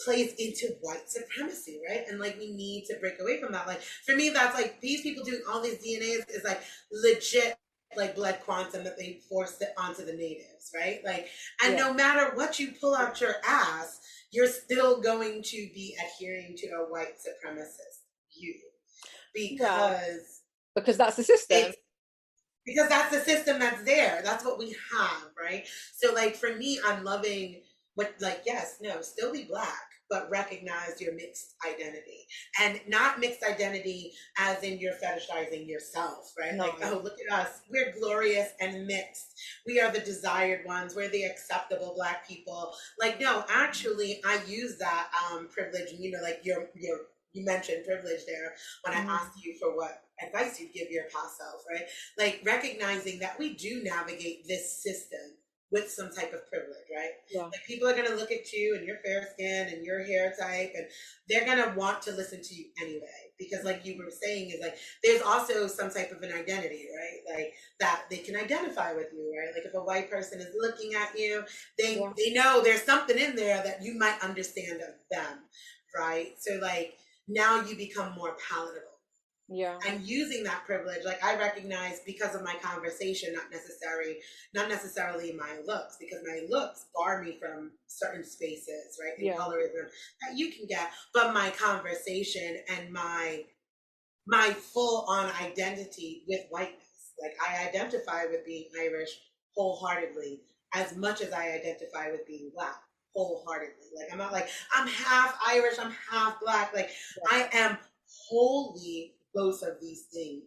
plays into white supremacy, right? And like we need to break away from that. Like for me, that's like these people doing all these DNAs is like legit like blood quantum that they forced it onto the natives, right? Like, and Yeah. no matter what you pull out your ass, you're still going to be adhering to a white supremacist view Yeah. because Because that's the system. it's because that's the system that's there. That's what we have, right? So like for me, I'm loving what, like, yes, no, still be black, but recognize your mixed identity. And not mixed identity as in you're fetishizing yourself, right? Like, No. oh, look at us. We're glorious and mixed. We are the desired ones. We're the acceptable black people. Like, no, actually I use that privilege, and like your you mentioned privilege there when I Mm. asked you for what advice you'd give your past self, right? Like recognizing that we do navigate this system with some type of privilege, right? Yeah. Like people are going to look at you and your fair skin and your hair type, and they're going to want to listen to you anyway. Because, like you were saying, is like there's also some type of an identity, right? Like that they can identify with you, right? Like if a white person is looking at you, Yeah. they know there's something in there that you might understand of them, right? So like now you become more palatable Yeah. and using that privilege. Like I recognize because of my conversation, not necessarily my looks, because my looks bar me from certain spaces, right, in Yeah. colorism that you can get, but my conversation and my full on identity with whiteness, like I identify with being Irish wholeheartedly as much as I identify with being black wholeheartedly. Like I'm not like I'm half Irish, I'm half black. Like Yeah. I am wholly both of these things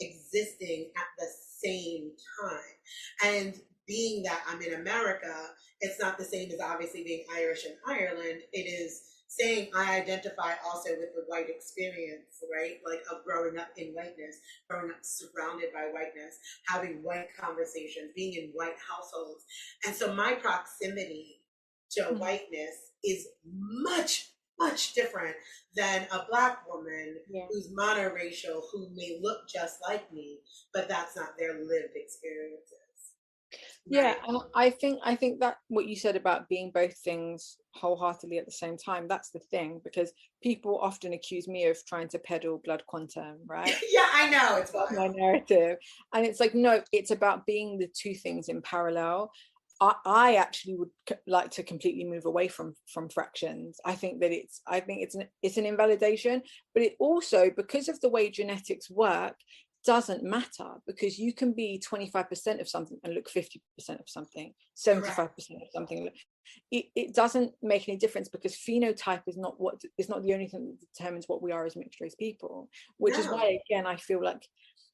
existing at the same time. And being that I'm in America, it's not the same as obviously being Irish in Ireland. It is saying I identify also with the white experience, right? Like of growing up in whiteness, growing up surrounded by whiteness, having white conversations, being in white households. And so my proximity to Mhm. whiteness is much, much different than a black woman Yeah. who's monoracial, who may look just like me, but that's not their lived experiences, Yeah, right? and I think that what you said about being both things wholeheartedly at the same time, that's the thing, because people often accuse me of trying to peddle blood quantum, right? Yeah, I know, it's That's my wild. narrative. And it's like, no, it's about being the two things in parallel. I actually would like to completely move away from fractions. I think that it's an invalidation, but it also, because of the way genetics work, doesn't matter, because you can be 25% of something and look 50% of something, Correct. 75% of something. It doesn't make any difference, because phenotype is not the only thing that determines what we are as mixed race people, which is No. why, again, I feel like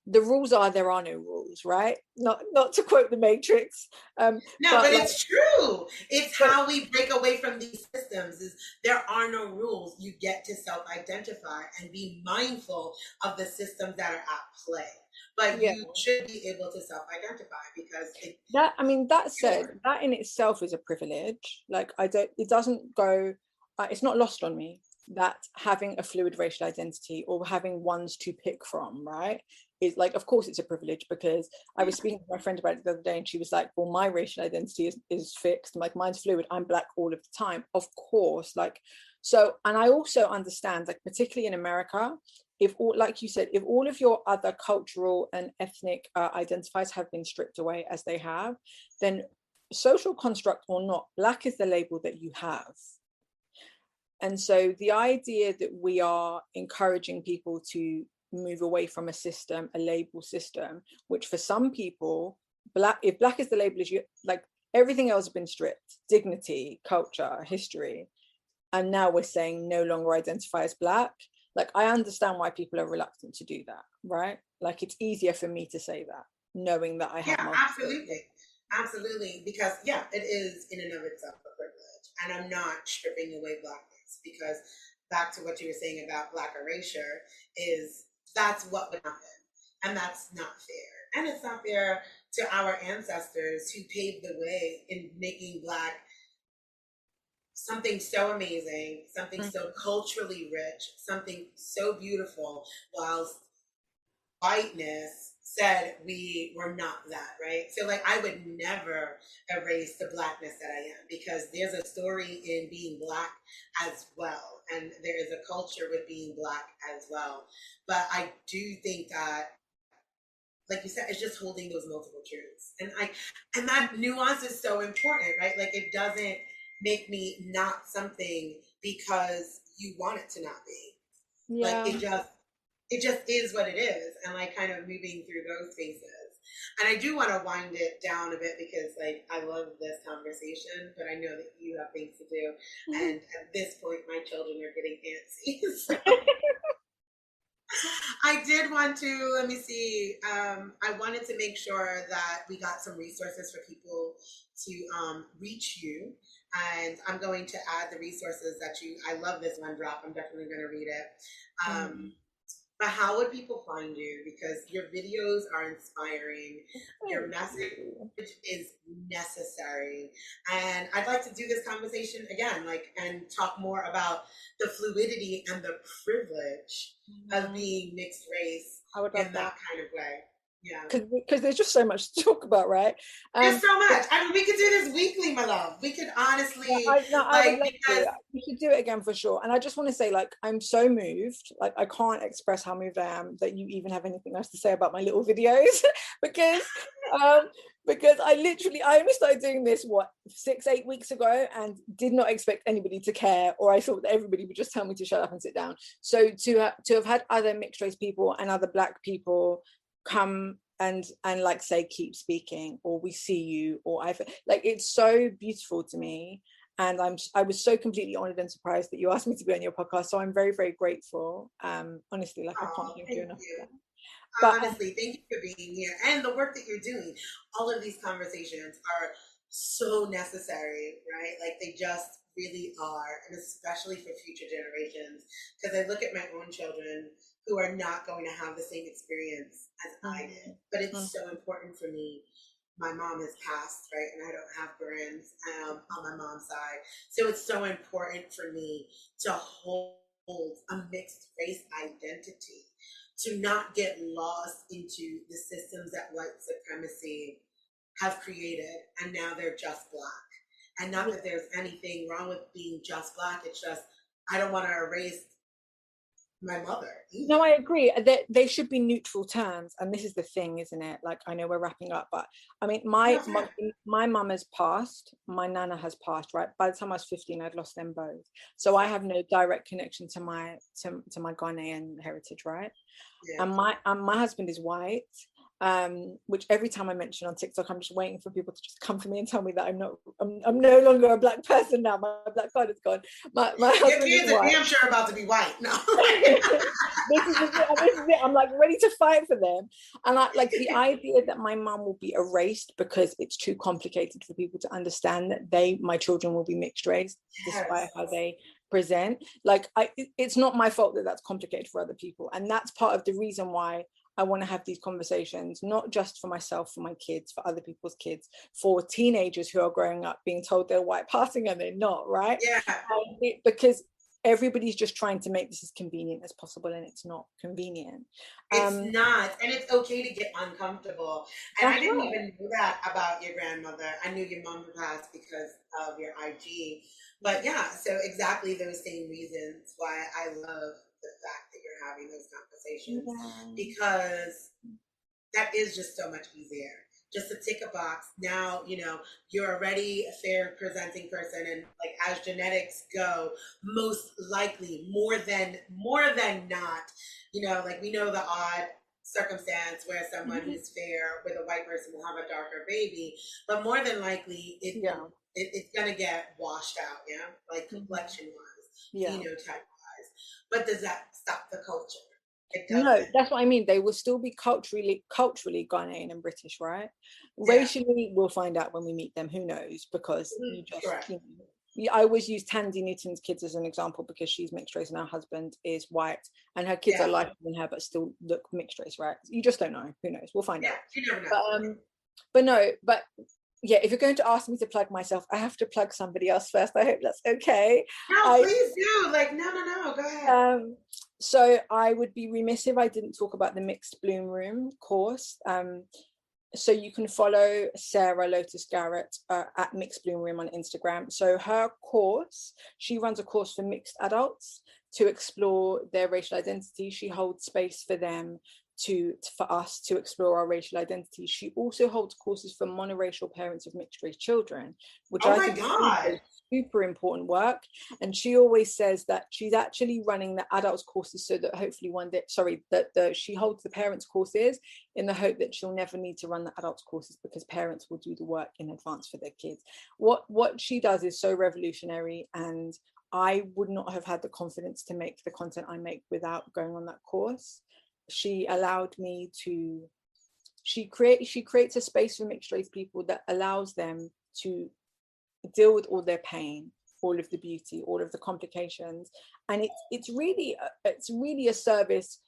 the rules are there are no rules, right? Not to quote the Matrix, No, but but like, it's true. It's but how we break away from these systems is there are no rules. You get to self-identify and be mindful of the systems that are at play. But yeah, you should be able to self-identify because that, I mean, that said, sure. that in itself is a privilege. Like, I don't, it doesn't go, it's not lost on me that having a fluid racial identity or having ones to pick from, right, is like, of course it's a privilege, because I Yeah. was speaking to my friend about it the other day, and she was like, well, my racial identity is fixed. I'm like, mine's fluid, I'm black all of the time, of course. Like, so, and I also understand, like, particularly in America, if all, like you said, if all of your other cultural and ethnic identifiers have been stripped away as they have, then social construct or not, black is the label that you have. And so the idea that we are encouraging people to move away from a system, a label system, which for some people, black, if black is the label, is you, like, everything else has been stripped, dignity, culture, history, and now we're saying no longer identify as black. Like, I understand why people are reluctant to do that, right? Like, it's easier for me to say that, knowing that I have Yeah, multiple. absolutely. Absolutely. Because yeah, it is in and of itself a privilege. And I'm not stripping away blackness because back to what you were saying about black erasure is that's what would happen. And that's not fair. And it's not fair to our ancestors who paved the way in making black something so amazing, something so culturally rich, something so beautiful, whilst whiteness said we were not that, right? So like I would never erase the blackness that I am because there's a story in being black as well. And there is a culture with being black as well. But I do think that like you said, it's just holding those multiple truths. And that nuance is so important, right? Like it doesn't make me not something because you want it to not be. Like Yeah. it just is what it is. And like kind of moving through those phases. And I do want to wind it down a bit because like I love this conversation, but I know that you have things to do. And at this point my children are getting antsy. So I did want to, let me see, I wanted to make sure that we got some resources for people to reach you. And I'm going to add the resources that I love this one drop. I'm definitely going to read it. But how would people find you? Because your videos are inspiring. Your message is necessary. And I'd like to do this conversation again, and talk more about the fluidity and the privilege of being mixed race in that kind of way. Yeah. Because there's just so much to talk about, right? There's so much. I mean, we could do this weekly, my love. We could honestly, we should do it again for sure. And I just want to say, like, I'm so moved. Like, I can't express how moved I am that you even have anything nice to say about my little videos, because I only started doing this 6-8 weeks ago and did not expect anybody to care, or I thought that everybody would just tell me to shut up and sit down. So to have had other mixed race people and other Black people come and like say keep speaking, or we see you, or it's so beautiful to me. And I was so completely honored and surprised that you asked me to be on your podcast. So I'm very, very grateful. Honestly, like I can't thank you enough. But honestly, thank you for being here and the work that you're doing. All of these conversations are so necessary, right? Like they just really are, and especially for future generations. Because I look at my own children who are not going to have the same experience as I did. But it's so important for me. My mom has passed, right? And I don't have grands on my mom's side. So it's so important for me to hold a mixed race identity, to not get lost into the systems that white supremacy have created. And now they're just Black. And not that there's anything wrong with being just Black. It's just, I don't want to erase my mother either. No, I agree. They should be neutral terms, and this is the thing, isn't it? Like, I know we're wrapping up, but I mean, my mum has passed, my nana has passed, right? By the time I was 15, I'd lost them both, so I have no direct connection to my Ghanaian heritage, right? Yeah. And my husband is white, which every time I mention on TikTok, I'm just waiting for people to just come for me and tell me that I'm no longer a Black person now. My Black card is gone. My husband is white. I'm sure about to be white. No. this is it. I'm like ready to fight for them. And I like the idea that my mum will be erased because it's too complicated for people to understand that my children will be mixed race, despite how they present. Like, it's not my fault that that's complicated for other people. And that's part of the reason why I want to have these conversations, not just for myself, for my kids, for other people's kids, for teenagers who are growing up being told they're white passing and they're not, right? Yeah. Because everybody's just trying to make this as convenient as possible, and it's not convenient. It's not, and it's okay to get uncomfortable. And I didn't even know that about your grandmother. I knew your mom passed because of your IG. But yeah, so exactly those same reasons why I love the fact that you're having those conversations, because that is just so much easier. Just to tick a box. Now, you're already a fair presenting person, and like as genetics go, most likely, more than not, like we know the odd circumstance where someone who's fair with a white person will have a darker baby, but more than likely it's gonna get washed out, like complexion wise, phenotype wise. But does that stop the culture? No, that's what I mean. They will still be culturally Ghanaian and British, right? Yeah. Racially, we'll find out when we meet them. Who knows? Because I always use Tandy Newton's kids as an example because she's mixed race and her husband is white, and her kids are lighter than her but still look mixed race, right? You just don't know. Who knows? We'll find out. You never know. But if you're going to ask me to plug myself, I have to plug somebody else first. I hope that's okay. No, please do. Like, no, go ahead. So I would be remiss if I didn't talk about the Mixed Bloom Room course. So you can follow Sarah Lotus Garrett at Mixed Bloom Room on Instagram. So her course, she runs a course for mixed adults to explore their racial identity. She holds space for them for us to explore our racial identities. She also holds courses for monoracial parents of mixed race children, which Oh I my think God. is super important work. And she always says that she's actually running the adults courses so that hopefully one day, she holds the parents courses in the hope that she'll never need to run the adults courses, because parents will do the work in advance for their kids. What she does is so revolutionary, and I would not have had the confidence to make the content I make without going on that course. She allowed me to, she creates a space for mixed race people that allows them to deal with all their pain, all of the beauty, all of the complications. And it's really a service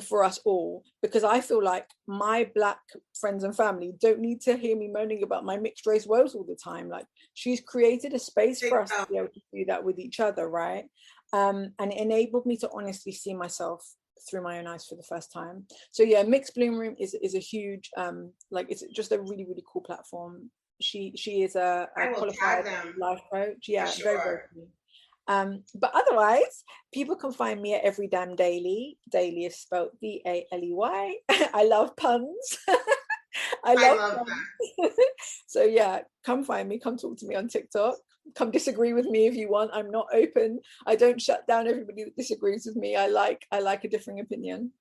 for us all, because I feel like my Black friends and family don't need to hear me moaning about my mixed race woes all the time. Like, she's created a space for us to be able to do that with each other, right? And it enabled me to honestly see myself through my own eyes for the first time. So yeah, Mixed Bloom Room is a huge it's just a really, really cool platform. She is a qualified life coach. Yeah, sure. very, very cool. But otherwise, people can find me at Every Damn Daley. Daley is spelled Daley. I love puns. I love puns. So yeah, come find me, come talk to me on TikTok. Come disagree with me if you want. I'm not open. I don't shut down everybody that disagrees with me. I like a differing opinion.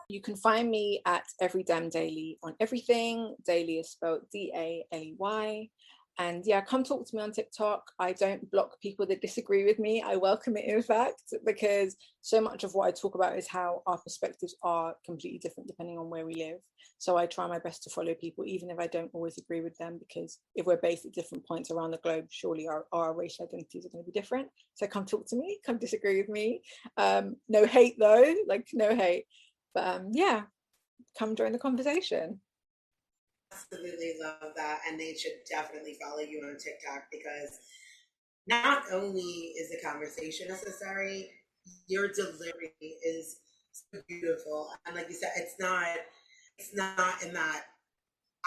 You can find me at Every Damn Daley on everything. Daley is spelled Daley. And yeah, come talk to me on TikTok. I don't block people that disagree with me. I welcome it, in fact, because so much of what I talk about is how our perspectives are completely different depending on where we live. So I try my best to follow people, even if I don't always agree with them, because if we're based at different points around the globe, surely our racial identities are going to be different. So come talk to me, come disagree with me. No hate though, like no hate. But yeah, come join the conversation. Absolutely love that. And they should definitely follow you on TikTok, because not only is the conversation necessary, your delivery is so beautiful. And like you said, it's not in that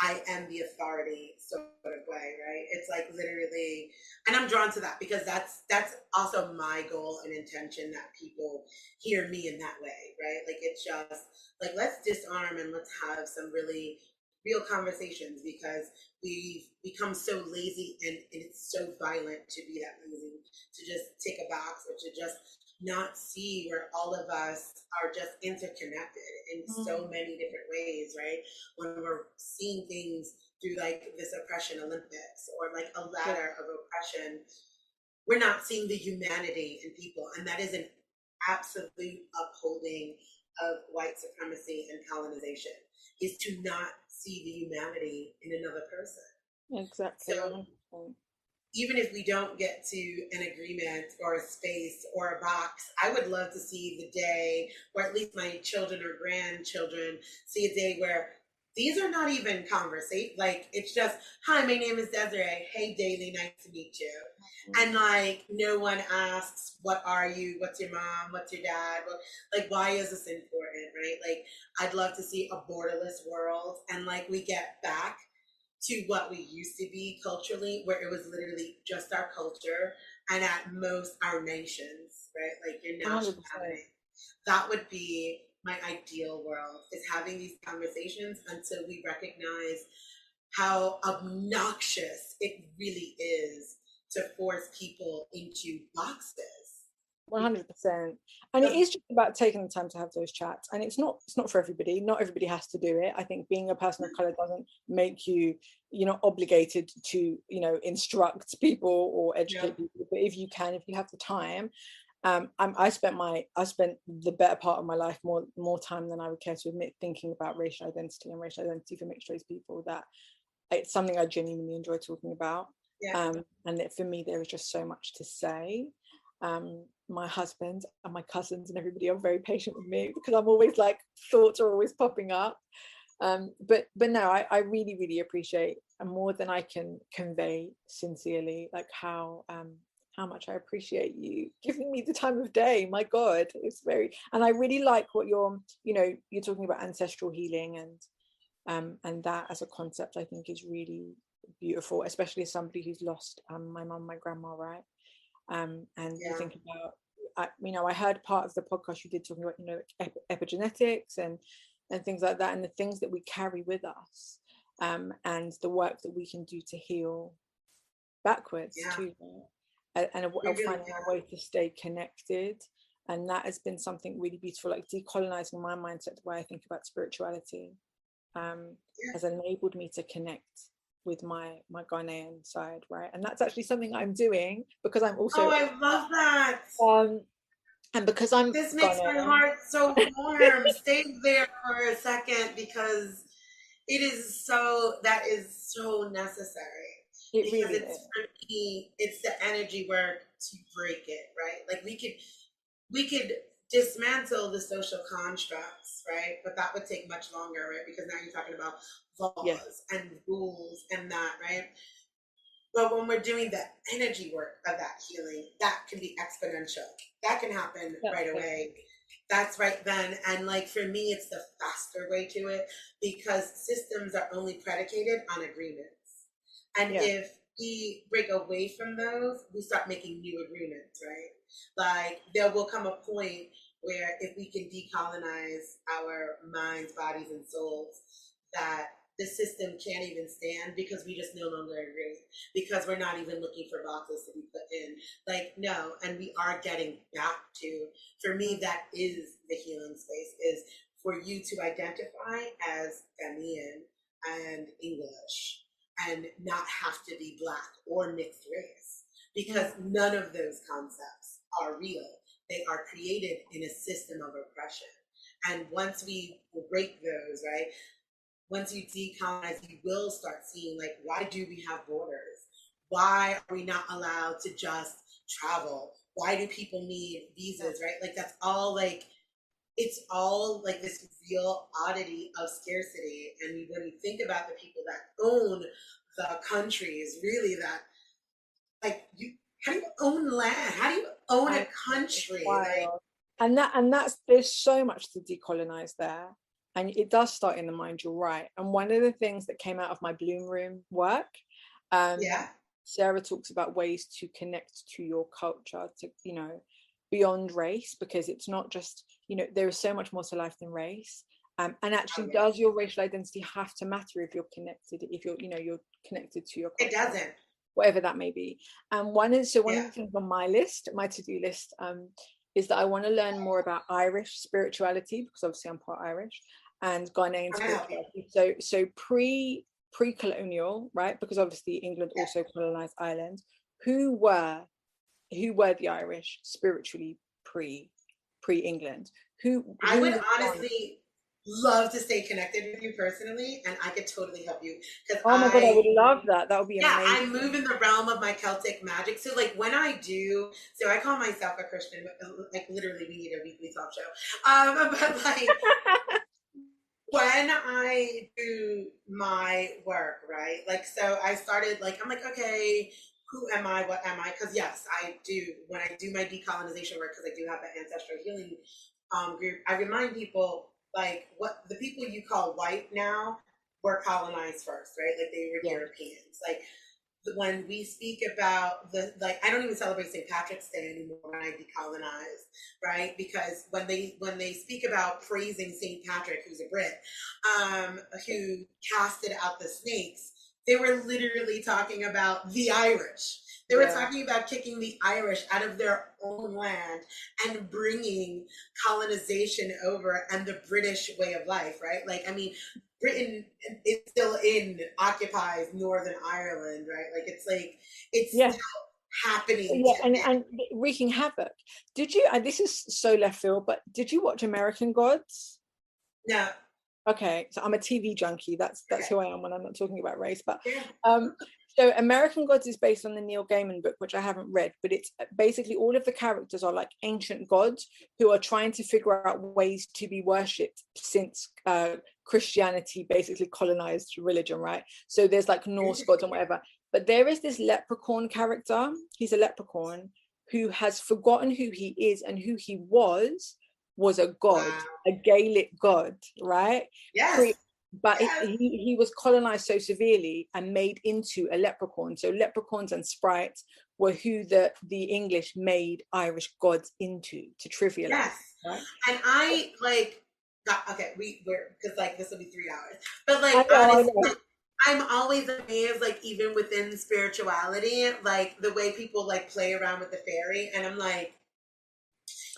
I am the authority sort of way, right? It's like literally, and I'm drawn to that because that's also my goal and intention, that people hear me in that way, right? Like, it's just like, let's disarm and let's have some really real conversations, because we've become so lazy, and it's so violent to be that lazy, to just tick a box, or to just not see where all of us are just interconnected in so many different ways, right? When we're seeing things through like this oppression Olympics, or like a ladder of oppression, we're not seeing the humanity in people. And that is an absolute upholding of white supremacy and colonization, is to not see the humanity in another person. Exactly. So even if we don't get to an agreement or a space or a box, I would love to see the day, or at least my children or grandchildren see a day where these are not even conversation. Like, it's just, hi, my name is Desiree. Hey, Daley, nice to meet you. And like, no one asks, what are you? What's your mom? What's your dad? Like, why is this important, right? Like, I'd love to see a borderless world, and like, we get back to what we used to be culturally, where it was literally just our culture, and at most our nations, right? Like your nationality. That would be my ideal world, is having these conversations until we recognize how obnoxious it really is to force people into boxes. 100%. And it is just about taking the time to have those chats. And it's not for everybody. Not everybody has to do it. I think being a person of color doesn't make you, obligated to, instruct people or educate people. But if you can, if you have the time, I spent the better part of my life, more time than I would care to admit, thinking about racial identity and racial identity for mixed race people. That it's something I genuinely enjoy talking about. And that for me, there is just so much to say. My husband and my cousins and everybody are very patient with me, because I'm always like, thoughts are always popping up. But no, I really, really appreciate, and more than I can convey sincerely, like how much I appreciate you giving me the time of day. My God, and I really like what you're talking about, ancestral healing, and that as a concept, I think is really beautiful, especially as somebody who's lost my mum, my grandma, right? And you think about, I heard part of the podcast you did talking about, epigenetics, and and things like that, and the things that we carry with us, and the work that we can do to heal backwards too, and finding a way to stay connected. And that has been something really beautiful, like decolonizing my mindset, the way I think about spirituality, has enabled me to connect with my Ghanaian side, right? And that's actually something I'm doing because I'm also I love that. And because I'm This makes my heart so warm. Stay there for a second, because that is so necessary. It Because really it's, is. for me, it's the energy work to break it, right? Like we could dismantle the social constructs, right? But that would take much longer, right? Because now you're talking about laws and rules and that, right? But when we're doing the energy work of that healing, that can be exponential. That can happen right away. That's right then. And like for me, it's the faster way to it, because systems are only predicated on agreements. And if we break away from those, we start making new agreements, right? Like there will come a point where if we can decolonize our minds, bodies, and souls, that the system can't even stand, because we just no longer agree, because we're not even looking for boxes to be put in. Like, no, and we are getting back to, for me, that is the healing space, is for you to identify as Ghanaian and English and not have to be Black or mixed race, because none of those concepts are real. They are created in a system of oppression. And once we break those, right, once you decolonize, you will start seeing, like, why do we have borders? Why are we not allowed to just travel? Why do people need visas, right? Like, that's all like, it's all like this real oddity of scarcity. And when you think about the people that own the countries, really that, like, how do you own land? How do you own a country? Like, and that's, there's so much to decolonize there. And it does start in the mind, you're right. And one of the things that came out of my Bloom Room work, Sarah talks about ways to connect to your culture, to, you know, beyond race, because it's not just, you know, there is so much more to life than race. And actually, does your racial identity have to matter if you're connected, if you're, you know, you're connected to your culture? It doesn't. Whatever that may be. And one of the things on my list, my to-do list, is that I want to learn more about Irish spirituality, because obviously I'm part Irish, and Ghanaian spirituality. So pre-colonial, right? Because obviously England also colonized Ireland. Who were the Irish spiritually pre-England? I would honestly love to stay connected with you personally, and I could totally help you. Oh my God, I would love that. That would be amazing. I move in the realm of my Celtic magic. So like when I do, so I call myself a Christian, like literally we need a weekly talk show. But like when I do my work, right? Like, so I started like, I'm like, okay, who am I? What am I? Because yes, I do. When I do my decolonization work, because I do have the ancestral healing group, I remind people, like, what the people you call white now were colonized first, right? Like they were Europeans. Like when we speak about I don't even celebrate St. Patrick's Day anymore when I decolonize, right? Because when they speak about praising St. Patrick, who's a Brit, who casted out the snakes, they were literally talking about the Irish. They were talking about kicking the Irish out of their own land and bringing colonization over and the British way of life, right? Like, I mean, Britain is still occupies Northern Ireland, right? Like, it's still happening. And wreaking havoc. Did you, and this is so left field, but did you watch American Gods? No. Okay, so I'm a TV junkie. That's who I am when I'm not talking about race. But so American Gods is based on the Neil Gaiman book, which I haven't read, but it's basically all of the characters are like ancient gods who are trying to figure out ways to be worshipped since Christianity basically colonized religion, right? So there's like Norse gods and whatever. But there is this leprechaun character. He's a leprechaun who has forgotten who he is and who he was a god, a Gaelic god, right? Yes. But he was colonized so severely and made into a leprechaun. So leprechauns and sprites were who the English made Irish gods into, to trivialize. Yes. Right? And I like Okay, we're because like this will be 3 hours. But I like know, I honestly, know. like, I'm always amazed, like even within spirituality, like the way people like play around with the fairy, and I'm like,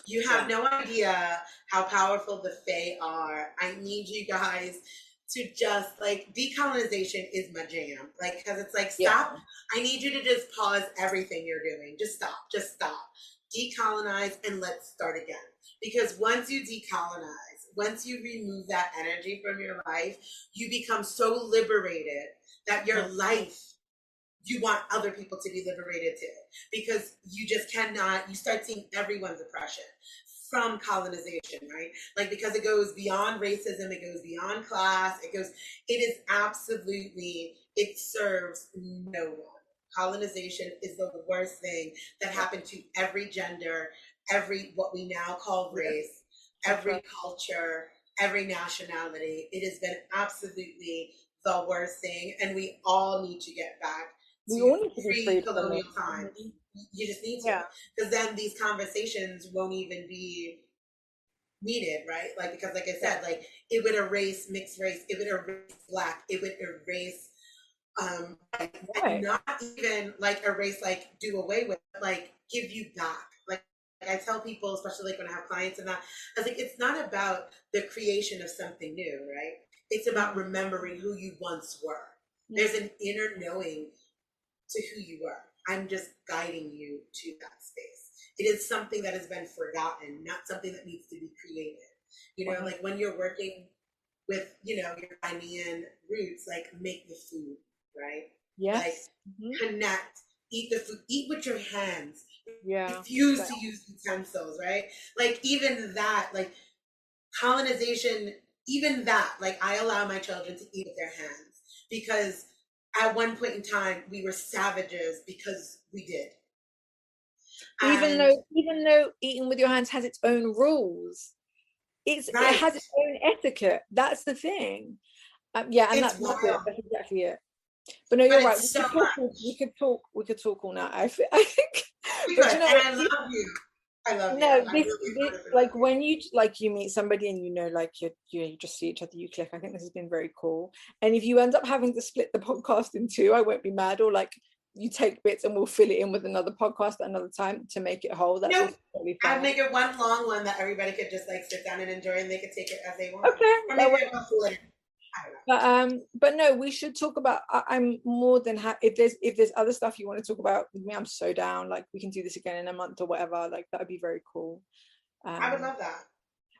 you have Yeah. no idea how powerful the Fae are. I need you guys to just like decolonization is my jam. Like, because it's like, Yeah. stop. I need you to just pause everything you're doing. Just stop. Just stop. Decolonize and let's start again. Because once you decolonize, once you remove that energy from your life, you become so liberated that your Mm. life you want other people to be liberated too, because you just cannot, you start seeing everyone's oppression from colonization, right? Like, because it goes beyond racism, it goes beyond class, it is absolutely, it serves no one. Colonization is the worst thing that happened to every gender, every, what we now call Yeah, race, that's every right. culture, every nationality. It has been absolutely the worst thing, and we all need to get back We to all need to be freed from it. pre-colonial times. Mhm. You just need to, Yeah. because then these conversations won't even be needed, right? Like, because like I Yeah. said, like it would erase mixed race, it would erase black, it would erase and Right. not even like erase, like do away with, like give you back. Like I tell people, especially like when I have clients and that, I was like, it's not about the creation of something new, right? It's about Mm. remembering who you once were. Mm. There's an inner knowing to who you were. I'm just guiding you to that space. It is something that has been forgotten, not something that needs to be created. You know, like when you're working with, you know, your Ghanaian roots, like make the food, right? Like Yes. Hmm. connect, eat the food, eat with your hands, Yeah. refuse But to use utensils, right? Like even that, like colonization, even that, like I allow my children to eat with their hands because at one point in time we were savages because we did. even And though even though eating with your hands has its own rules, it right, has its own etiquette. That's the thing. Yeah, and it's that's it. wild, That's exactly it. But no, but you're right. it's so much. We could talk all night. I think. We But could, you know and what? I love you. I love you. No, I this, really this honestly love like you. when you like you meet somebody and you know like you just see each other, you click. I think this has been very cool. And if you end up having to split the podcast in two, I won't be mad. Or like you take bits and we'll fill it in with another podcast at another time to make it whole. That's Nope. also totally I'd fine. make it one long one that everybody could just like sit down and enjoy, and they could take it as they want, Okay, or that maybe works. a couple later. I don't know. But no, we should talk about. I'm more than happy if there's other stuff you want to talk about with me. I'm so down. Like we can do this again in a month or whatever. Like that would be very cool. I would Um, love that.